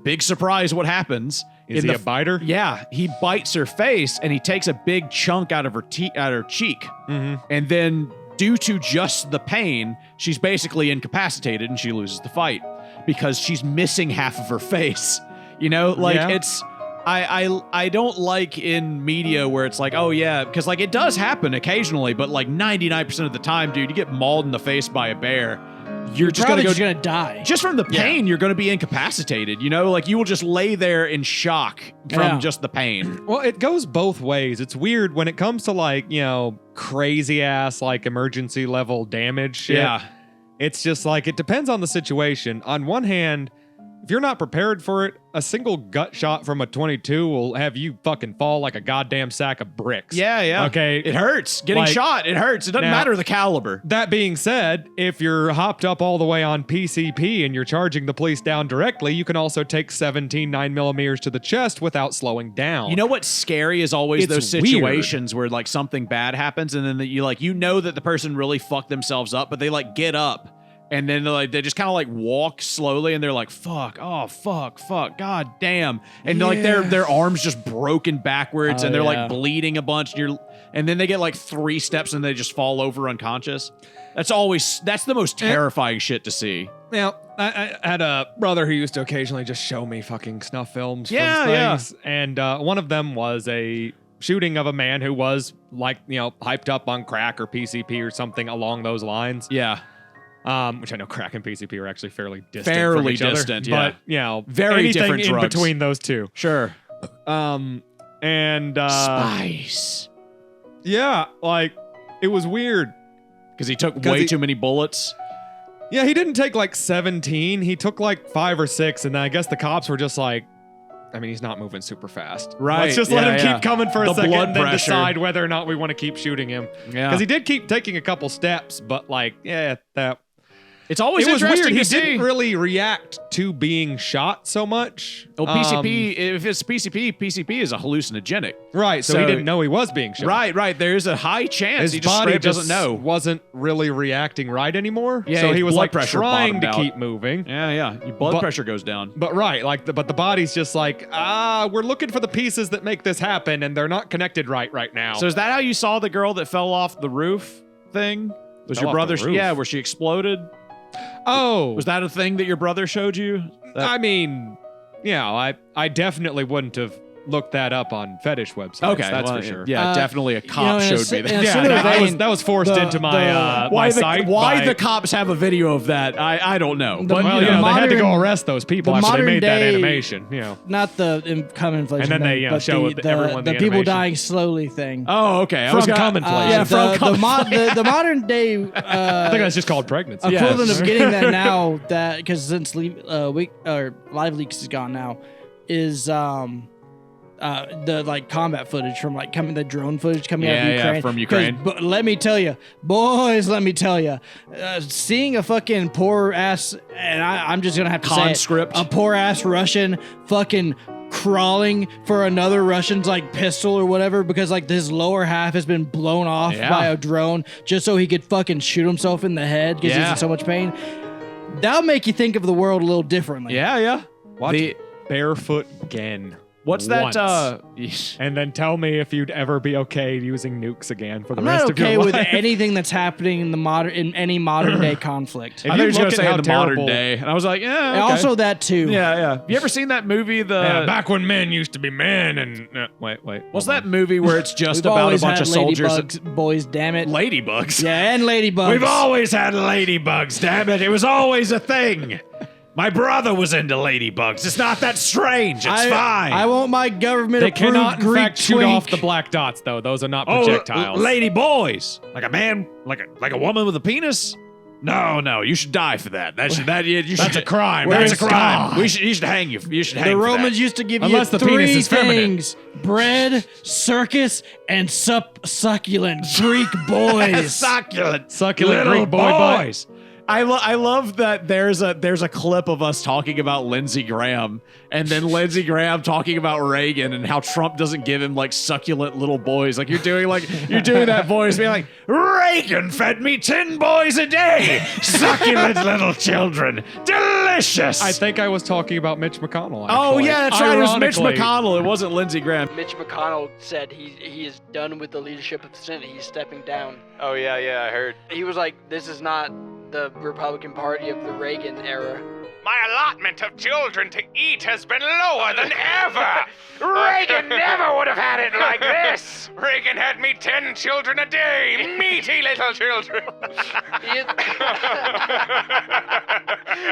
Speaker 3: Big surprise what happens.
Speaker 1: Is he a biter?
Speaker 3: Yeah, he bites her face and he takes a big chunk out of her cheek.
Speaker 1: Mm-hmm.
Speaker 3: And then due to just the pain, she's basically incapacitated and she loses the fight because she's missing half of her face.
Speaker 1: Yeah.
Speaker 3: It's I don't like in media where it's like, oh yeah, because like it does happen occasionally, but like 99% of the time, dude, you get mauled in the face by a bear, you're just
Speaker 2: Probably
Speaker 3: gonna
Speaker 2: just gonna die.
Speaker 3: just from the pain, you're gonna be incapacitated. Like you will just lay there in shock from just the pain.
Speaker 1: Well, it goes both ways. It's weird when it comes to like, crazy ass like emergency level damage shit.
Speaker 3: Yeah.
Speaker 1: It's just like it depends on the situation. On one hand, if you're not prepared for it, a single gut shot from a 22 will have you fucking fall like a goddamn sack of bricks.
Speaker 3: Yeah.
Speaker 1: Okay.
Speaker 3: It hurts. Getting
Speaker 1: Like,
Speaker 3: shot, it hurts. It doesn't
Speaker 1: now-
Speaker 3: matter the caliber.
Speaker 1: That being said, if you're hopped up all the way on PCP and you're charging the police down directly, you can also take 17 9mm to the chest without slowing down.
Speaker 3: You know what's scary is always
Speaker 1: It's
Speaker 3: those situations where like something bad happens and then you know that the person really fucked themselves up, but they like get up and then they just kind of like walk slowly and they're like, fuck, oh fuck, god damn. And like their arms just broken backwards and they're like bleeding a bunch and then they get like 3 steps and they just fall over unconscious. That's the most terrifying shit to see.
Speaker 1: Now, I had a brother who used to occasionally just show me fucking snuff films from
Speaker 3: Yeah.
Speaker 1: things. And one of them was a shooting of a man who was like, hyped up on crack or PCP or something along those lines.
Speaker 3: Yeah.
Speaker 1: Which I know crack and PCP are actually fairly distant from each
Speaker 3: distant,
Speaker 1: other,
Speaker 3: yeah.
Speaker 1: but
Speaker 3: Very
Speaker 1: anything
Speaker 3: different
Speaker 1: in
Speaker 3: drugs.
Speaker 1: between those two.
Speaker 3: Sure.
Speaker 1: And
Speaker 3: Spice.
Speaker 1: yeah, like it was weird.
Speaker 3: Because he took
Speaker 1: 'Cause
Speaker 3: way
Speaker 1: he-
Speaker 3: too many bullets.
Speaker 1: Yeah, he didn't take like 17. He took like 5 or 6, and then I guess the cops were just like, I mean, he's not moving super fast.
Speaker 3: Right,
Speaker 1: Let's just let
Speaker 3: yeah,
Speaker 1: him
Speaker 3: yeah.
Speaker 1: keep coming for
Speaker 3: The
Speaker 1: a second
Speaker 3: blood
Speaker 1: and then
Speaker 3: pressure.
Speaker 1: decide whether or not we want to keep shooting him.
Speaker 3: Yeah.
Speaker 1: Because he did keep taking a couple steps, but like, that
Speaker 3: It's always
Speaker 1: it was weird.
Speaker 3: interesting
Speaker 1: He
Speaker 3: to see.
Speaker 1: didn't really react to being shot so much.
Speaker 3: Well, PCP, if it's PCP is a hallucinogenic.
Speaker 1: Right, so he didn't know he was being shot.
Speaker 3: Right. There's a high chance
Speaker 1: His
Speaker 3: he just
Speaker 1: body
Speaker 3: straight
Speaker 1: just
Speaker 3: doesn't know.
Speaker 1: wasn't really reacting right anymore.
Speaker 3: Yeah,
Speaker 1: so
Speaker 3: his
Speaker 1: he was
Speaker 3: blood
Speaker 1: like
Speaker 3: pressure
Speaker 1: trying
Speaker 3: bottomed
Speaker 1: to
Speaker 3: out.
Speaker 1: keep moving.
Speaker 3: Yeah. Your blood
Speaker 1: But-
Speaker 3: pressure goes down.
Speaker 1: But right, like, but the body's just like, we're looking for the pieces that make this happen, and they're not connected right now.
Speaker 3: So is that how you saw the girl that fell off the roof thing? Was
Speaker 1: Fell
Speaker 3: your
Speaker 1: off
Speaker 3: brother?
Speaker 1: the roof?
Speaker 3: Yeah, where she exploded. Was that a thing that your brother showed you?
Speaker 1: I mean, I definitely wouldn't have look that up on fetish websites.
Speaker 3: Okay,
Speaker 1: that's
Speaker 3: well,
Speaker 1: for sure.
Speaker 3: Yeah, definitely a cop
Speaker 2: in a
Speaker 3: showed me
Speaker 2: in a
Speaker 3: that.
Speaker 2: similar vein,
Speaker 1: that was forced into my
Speaker 3: Why
Speaker 1: my site.
Speaker 3: why
Speaker 1: by-
Speaker 3: the cops have a video of that? I don't know. But
Speaker 1: Well,
Speaker 2: the
Speaker 1: they had to go
Speaker 2: modern-
Speaker 1: arrest those people
Speaker 2: the
Speaker 1: after they
Speaker 2: modern
Speaker 1: made that
Speaker 2: day-
Speaker 1: animation.
Speaker 2: Not the cum inflation
Speaker 1: And then they,
Speaker 2: thing, but
Speaker 1: show
Speaker 2: the,
Speaker 1: everyone
Speaker 2: the
Speaker 1: the
Speaker 2: people
Speaker 1: animation.
Speaker 2: dying slowly thing.
Speaker 3: Oh, okay. I
Speaker 1: From
Speaker 3: was gonna,
Speaker 1: cum inflation.
Speaker 3: yeah, from cum
Speaker 2: the modern day
Speaker 1: I think that's just called pregnancy.
Speaker 2: equivalent
Speaker 3: Yes.
Speaker 2: of getting that now, that because since Live Leaks is gone now, is the like combat footage from like the drone footage coming out of Ukraine.
Speaker 3: from Ukraine.
Speaker 2: 'Cause, but let me tell you, boys, seeing a fucking poor ass, and I'm just gonna have to
Speaker 3: Conscript.
Speaker 2: say it, a poor ass Russian fucking crawling for another Russian's like pistol or whatever because like his lower half has been blown off
Speaker 3: Yeah.
Speaker 2: by a drone just so he could fucking shoot himself in the head because he's
Speaker 3: Yeah.
Speaker 2: in so much pain. That'll make you think of the world a little differently.
Speaker 3: Yeah.
Speaker 1: Watch Barefoot again.
Speaker 3: What's
Speaker 1: once.
Speaker 3: that?
Speaker 1: And then tell me if you'd ever be okay using nukes again for the
Speaker 2: I'm
Speaker 1: rest
Speaker 2: not
Speaker 1: of your
Speaker 2: okay
Speaker 1: life.
Speaker 2: with anything that's happening in any modern day conflict.
Speaker 1: If
Speaker 3: I
Speaker 1: you
Speaker 3: was going
Speaker 1: look
Speaker 3: to
Speaker 1: at
Speaker 3: say
Speaker 1: how
Speaker 3: in the modern
Speaker 1: terrible-
Speaker 3: day, and I was like, yeah.
Speaker 2: And
Speaker 3: Okay.
Speaker 2: also that too.
Speaker 3: Yeah. You ever seen that movie?
Speaker 1: back when men used to be men and wait.
Speaker 3: What's that movie where it's just
Speaker 2: We've
Speaker 3: about a
Speaker 2: always
Speaker 3: bunch
Speaker 2: had
Speaker 3: of soldiers?
Speaker 2: ladybugs, boys, damn it.
Speaker 3: Ladybugs.
Speaker 2: Yeah, and ladybugs.
Speaker 3: We've always had ladybugs, damn it. It was always a thing. My brother was into ladybugs. It's not that strange. It's fine.
Speaker 2: I want my government
Speaker 1: They
Speaker 2: approved
Speaker 1: cannot, in
Speaker 2: Greek
Speaker 1: fact, shoot
Speaker 2: twink.
Speaker 1: off the black dots, though. Those are not projectiles.
Speaker 3: lady boys. Like a man, like a woman with a penis? No, you should die for that. That's a crime. That's a crime. You should hang you. You should hang
Speaker 2: The
Speaker 3: for
Speaker 2: Romans
Speaker 3: that.
Speaker 2: used to give
Speaker 1: Unless
Speaker 2: you
Speaker 1: the penis
Speaker 2: three
Speaker 1: is feminine.
Speaker 2: things: bread, circus, and succulent Greek boys.
Speaker 3: Succulent
Speaker 1: Succulent
Speaker 3: little
Speaker 1: Greek boy butt.
Speaker 3: boys. I love that there's a clip of us talking about Lindsey Graham and then Lindsey Graham talking about Reagan and how Trump doesn't give him like succulent little boys. Like you're doing that voice being like, Reagan fed me 10 boys a day. Succulent little children. Delicious.
Speaker 1: I think I was talking about Mitch McConnell.
Speaker 3: Oh
Speaker 1: actually.
Speaker 3: yeah, that's right. It was Mitch
Speaker 1: Ironically.
Speaker 3: McConnell. It wasn't Lindsey Graham.
Speaker 5: Mitch McConnell said he is done with the leadership of the Senate. He's stepping down.
Speaker 6: Oh yeah, I heard.
Speaker 5: He was like, this is not the Republican Party of the Reagan era.
Speaker 6: My allotment of children to eat has been lower than ever. Reagan never would have had it like this. Reagan had me 10 children a day, meaty little children.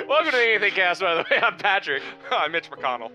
Speaker 6: Welcome to the AnythingCast, by the way. I'm Patrick. I'm Mitch McConnell.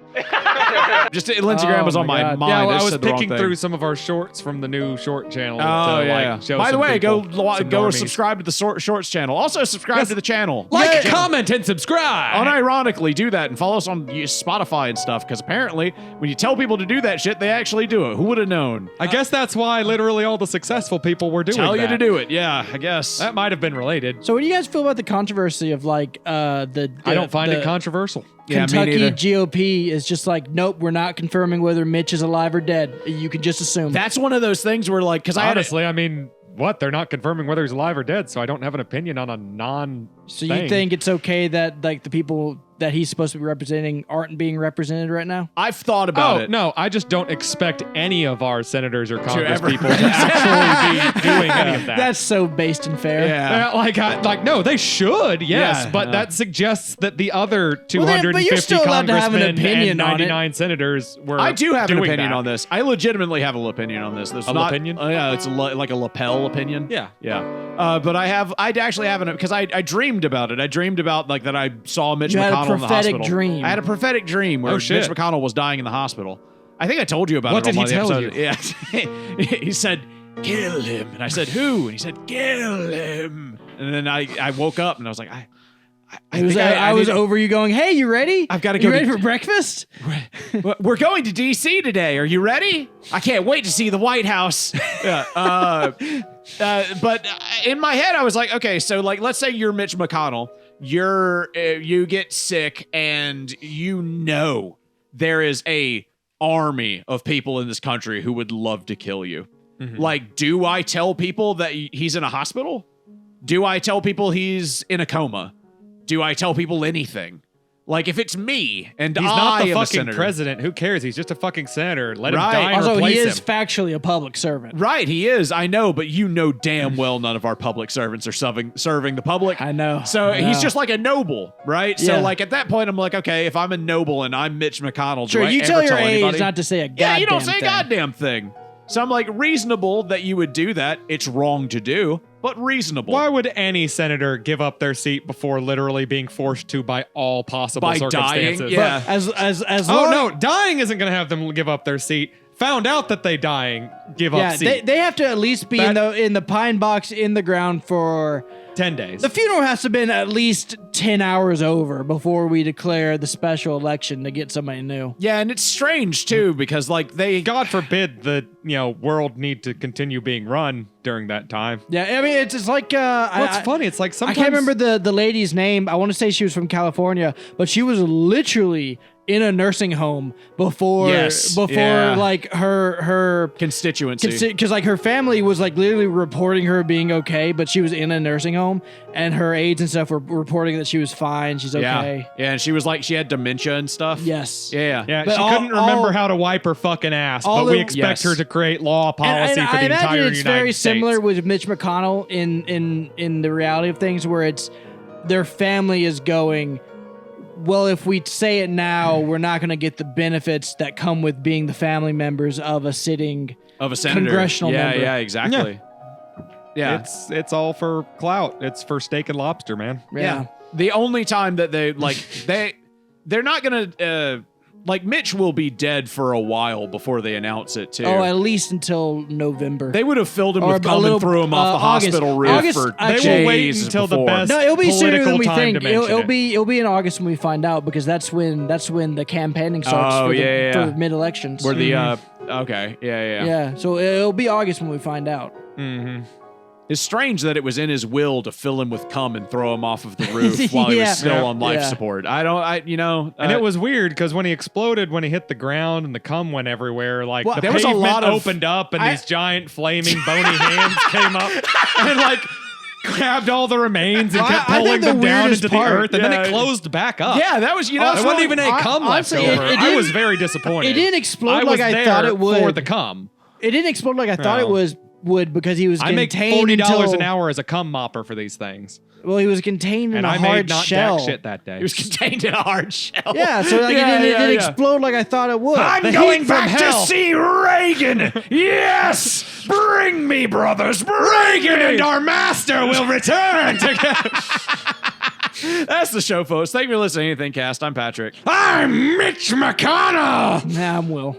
Speaker 3: Just Lindsey Graham was on my
Speaker 2: God.
Speaker 3: mind.
Speaker 1: Yeah, well, I was
Speaker 3: said the wrong
Speaker 1: picking
Speaker 3: thing.
Speaker 1: through some of our shorts from the new short channel.
Speaker 3: Oh
Speaker 1: to,
Speaker 3: yeah.
Speaker 1: Like, show
Speaker 3: By the
Speaker 1: some
Speaker 3: way,
Speaker 1: people,
Speaker 3: go
Speaker 1: some
Speaker 3: go
Speaker 1: normies.
Speaker 3: subscribe to the Shorts channel. Also subscribe to the channel.
Speaker 1: Like, comment, and subscribe.
Speaker 3: Unironically, do that and follow us on Spotify and stuff. Because apparently, when you tell people to do that shit, they actually do it. Who would have known?
Speaker 1: I guess that's why literally all the successful people were doing
Speaker 3: Tell you
Speaker 1: that.
Speaker 3: to do it. Yeah, I guess.
Speaker 1: That might have been related.
Speaker 2: So, what do you guys feel about the controversy of like the
Speaker 1: I don't find
Speaker 2: the
Speaker 1: it controversial.
Speaker 3: Yeah, me
Speaker 2: Kentucky
Speaker 3: neither.
Speaker 2: GOP is just like, nope, we're not confirming whether Mitch is alive or dead. You can just assume.
Speaker 3: That's one of those things where, like, because
Speaker 1: Honestly, I mean, what? They're not confirming whether he's alive or dead, so I don't have an opinion on a non.
Speaker 2: So you think it's okay that like the people that he's supposed to be representing aren't being represented right now?
Speaker 3: I've thought about it.
Speaker 1: No, I just don't expect any of our senators or Congress
Speaker 3: ever-
Speaker 1: people to actually be doing any of that.
Speaker 2: That's so based and fair.
Speaker 3: Yeah.
Speaker 1: No, they should, yes,
Speaker 3: Yeah,
Speaker 1: but that suggests that the other
Speaker 2: But
Speaker 1: 250
Speaker 2: you're still allowed to have an
Speaker 1: congressmen
Speaker 2: opinion
Speaker 1: and
Speaker 2: on it.
Speaker 1: 99 senators were
Speaker 3: I do have an
Speaker 1: doing
Speaker 3: opinion
Speaker 1: that.
Speaker 3: on this. I legitimately have an opinion on this. There's
Speaker 1: A
Speaker 3: not
Speaker 1: opinion?
Speaker 3: Yeah, it's like a lapel opinion.
Speaker 1: Yeah.
Speaker 3: Yeah. But I actually have an because I dreamed about it. I dreamed about like that I saw Mitch
Speaker 2: You had a
Speaker 3: McConnell in the
Speaker 2: prophetic
Speaker 3: hospital.
Speaker 2: dream.
Speaker 3: I had a prophetic dream where
Speaker 1: Oh,
Speaker 3: Mitch
Speaker 1: shit.
Speaker 3: McConnell was dying in the hospital. I think I told you about
Speaker 1: What
Speaker 3: it on
Speaker 1: did he
Speaker 3: one of the
Speaker 1: tell
Speaker 3: episodes. Yeah. He said, "Kill him," and I said, "Who?" And he said, "Kill him." And then I woke up and I was like,
Speaker 2: I was over you going, hey, you ready?
Speaker 3: I've gotta
Speaker 2: You
Speaker 3: go
Speaker 2: ready
Speaker 3: to-
Speaker 2: for breakfast?
Speaker 3: We're going to D.C. today. Are you ready? I can't wait to see the White House. Yeah. But in my head, I was like, okay, so like, let's say you're Mitch McConnell. You get sick, and you know there is a army of people in this country who would love to kill you.
Speaker 1: Mm-hmm.
Speaker 3: Like, do I tell people that he's in a hospital? Do I tell people he's in a coma? Do I tell people anything? Like if it's me and
Speaker 1: He's
Speaker 3: I
Speaker 1: not the
Speaker 3: am a
Speaker 1: fucking
Speaker 3: senator.
Speaker 1: president. Who cares? He's just a fucking senator. Let him
Speaker 3: Right.
Speaker 1: die and
Speaker 2: Also,
Speaker 1: replace
Speaker 2: he is
Speaker 1: him.
Speaker 2: factually a public servant.
Speaker 3: Right, he is. I know, but you know damn well none of our public servants are serving the public.
Speaker 2: I know.
Speaker 3: So
Speaker 2: I
Speaker 3: he's
Speaker 2: know.
Speaker 3: just like a noble, right?
Speaker 2: Yeah.
Speaker 3: So like at that point, I'm like, okay, if I'm a noble and I'm Mitch McConnell,
Speaker 2: Sure,
Speaker 3: do I
Speaker 2: you
Speaker 3: ever
Speaker 2: tell your age
Speaker 3: anybody?
Speaker 2: not to say a goddamn
Speaker 3: Yeah, you don't say
Speaker 2: thing.
Speaker 3: a goddamn thing. So I'm like, reasonable that you would do that. It's wrong to do, but reasonable.
Speaker 1: Why would any senator give up their seat before literally being forced to by all possible
Speaker 3: By dying?
Speaker 1: circumstances?
Speaker 3: Yeah.
Speaker 2: As
Speaker 1: Oh
Speaker 2: long,
Speaker 1: no, dying isn't going to have them give up their seat. Found out that they dying, give
Speaker 2: yeah,
Speaker 1: up seat.
Speaker 2: they have to at least be in the pine box in the ground for
Speaker 1: 10 days.
Speaker 2: the funeral has to have been at least 10 hours over before we declare the special election to get somebody new.
Speaker 3: Yeah, and it's strange too because like they
Speaker 1: God forbid the world need to continue being run during that time.
Speaker 2: Yeah, I mean it's like
Speaker 1: What's
Speaker 2: I,
Speaker 1: funny? It's like
Speaker 2: I
Speaker 1: sometimes
Speaker 2: can't remember the lady's name. I want to say she was from California, but she was literally in a nursing home before
Speaker 3: Yes, yeah.
Speaker 2: like her
Speaker 3: constituency.
Speaker 2: because like her family was like literally reporting her being okay, but she was in a nursing home and her aides and stuff were reporting that she was fine, she's okay.
Speaker 3: Yeah, and she was like she had dementia and stuff.
Speaker 2: Yes.
Speaker 3: Yeah.
Speaker 1: Yeah,
Speaker 2: But
Speaker 1: she couldn't remember how to wipe her fucking ass,
Speaker 2: all
Speaker 1: but we
Speaker 2: the-
Speaker 1: expect
Speaker 3: Yes.
Speaker 1: her to create law policy
Speaker 2: And
Speaker 1: for
Speaker 2: I
Speaker 1: the
Speaker 2: imagine
Speaker 1: entire
Speaker 2: it's
Speaker 1: United
Speaker 2: very
Speaker 1: States.
Speaker 2: similar with Mitch McConnell in the reality of things, where it's their family is going, well, if we say it now, we're not going to get the benefits that come with being the family members of a sitting
Speaker 3: Of a senator.
Speaker 2: congressional
Speaker 3: yeah,
Speaker 2: member.
Speaker 3: Yeah, exactly. Yeah.
Speaker 1: It's all for clout. It's for steak and lobster, man.
Speaker 3: Yeah. The only time that they like they're not gonna like Mitch will be dead for a while before they announce it too.
Speaker 2: Oh, at least until November.
Speaker 3: They would have filled him
Speaker 2: Or
Speaker 3: with
Speaker 2: a
Speaker 3: cum
Speaker 2: little-
Speaker 3: and threw him off the
Speaker 2: August.
Speaker 3: hospital roof
Speaker 2: August,
Speaker 3: for
Speaker 2: actually-
Speaker 1: They will wait
Speaker 3: days
Speaker 1: until the
Speaker 3: before.
Speaker 1: best
Speaker 2: No, it'll be sooner than
Speaker 1: political
Speaker 2: we
Speaker 1: time
Speaker 2: think.
Speaker 1: to mention
Speaker 2: It'll be in August when we find out, because that's when the campaigning starts
Speaker 3: Oh,
Speaker 2: for,
Speaker 3: yeah.
Speaker 2: for mid elections.
Speaker 3: Where the okay, yeah.
Speaker 2: Yeah, so it'll be August when we find out.
Speaker 1: Mm-hmm.
Speaker 3: It's strange that it was in his will to fill him with cum and throw him off of the roof while he
Speaker 2: Yeah.
Speaker 3: was still on life
Speaker 2: Yeah.
Speaker 3: support.
Speaker 1: And it was weird because when he exploded, when he hit the ground and the cum went everywhere, like
Speaker 3: Well,
Speaker 1: the
Speaker 3: there was a
Speaker 1: pavement
Speaker 3: lot of-
Speaker 1: opened up and these giant flaming bony hands came up and like grabbed all the remains and
Speaker 2: I-
Speaker 1: kept
Speaker 2: I think
Speaker 1: pulling
Speaker 2: the
Speaker 1: them down
Speaker 2: weirdest
Speaker 1: into the
Speaker 2: part-
Speaker 1: earth, and then
Speaker 3: Yeah.
Speaker 1: it closed back up.
Speaker 3: yeah, that was
Speaker 1: There wasn't even any cum left
Speaker 2: honestly,
Speaker 1: over.
Speaker 2: it
Speaker 1: I
Speaker 2: didn't-
Speaker 1: was very disappointed.
Speaker 2: It didn't explode
Speaker 1: I
Speaker 2: like
Speaker 1: was
Speaker 2: I
Speaker 1: there
Speaker 2: thought it would.
Speaker 1: for the cum.
Speaker 2: It didn't explode like I thought
Speaker 1: No.
Speaker 2: it would because he was
Speaker 1: I make
Speaker 2: contained
Speaker 1: $40
Speaker 2: until,
Speaker 1: an hour as a cum mopper for these things,
Speaker 2: Well, he was contained in
Speaker 1: and
Speaker 2: a
Speaker 1: I
Speaker 2: hard
Speaker 1: made not
Speaker 2: shell.
Speaker 1: jack shit that day.
Speaker 3: It was contained in a hard shell.
Speaker 2: Yeah, so like it didn't explode like I thought it would.
Speaker 3: I'm
Speaker 1: The
Speaker 3: going
Speaker 1: heat from
Speaker 3: back to
Speaker 1: hell.
Speaker 3: see Reagan. Yes, bring me, brothers.
Speaker 1: Reagan and our master will return together.
Speaker 3: That's the show, folks. Thank you for listening to Anything Cast. I'm Patrick.
Speaker 1: I'm Mitch McConnell.
Speaker 2: Nah, I'm Will.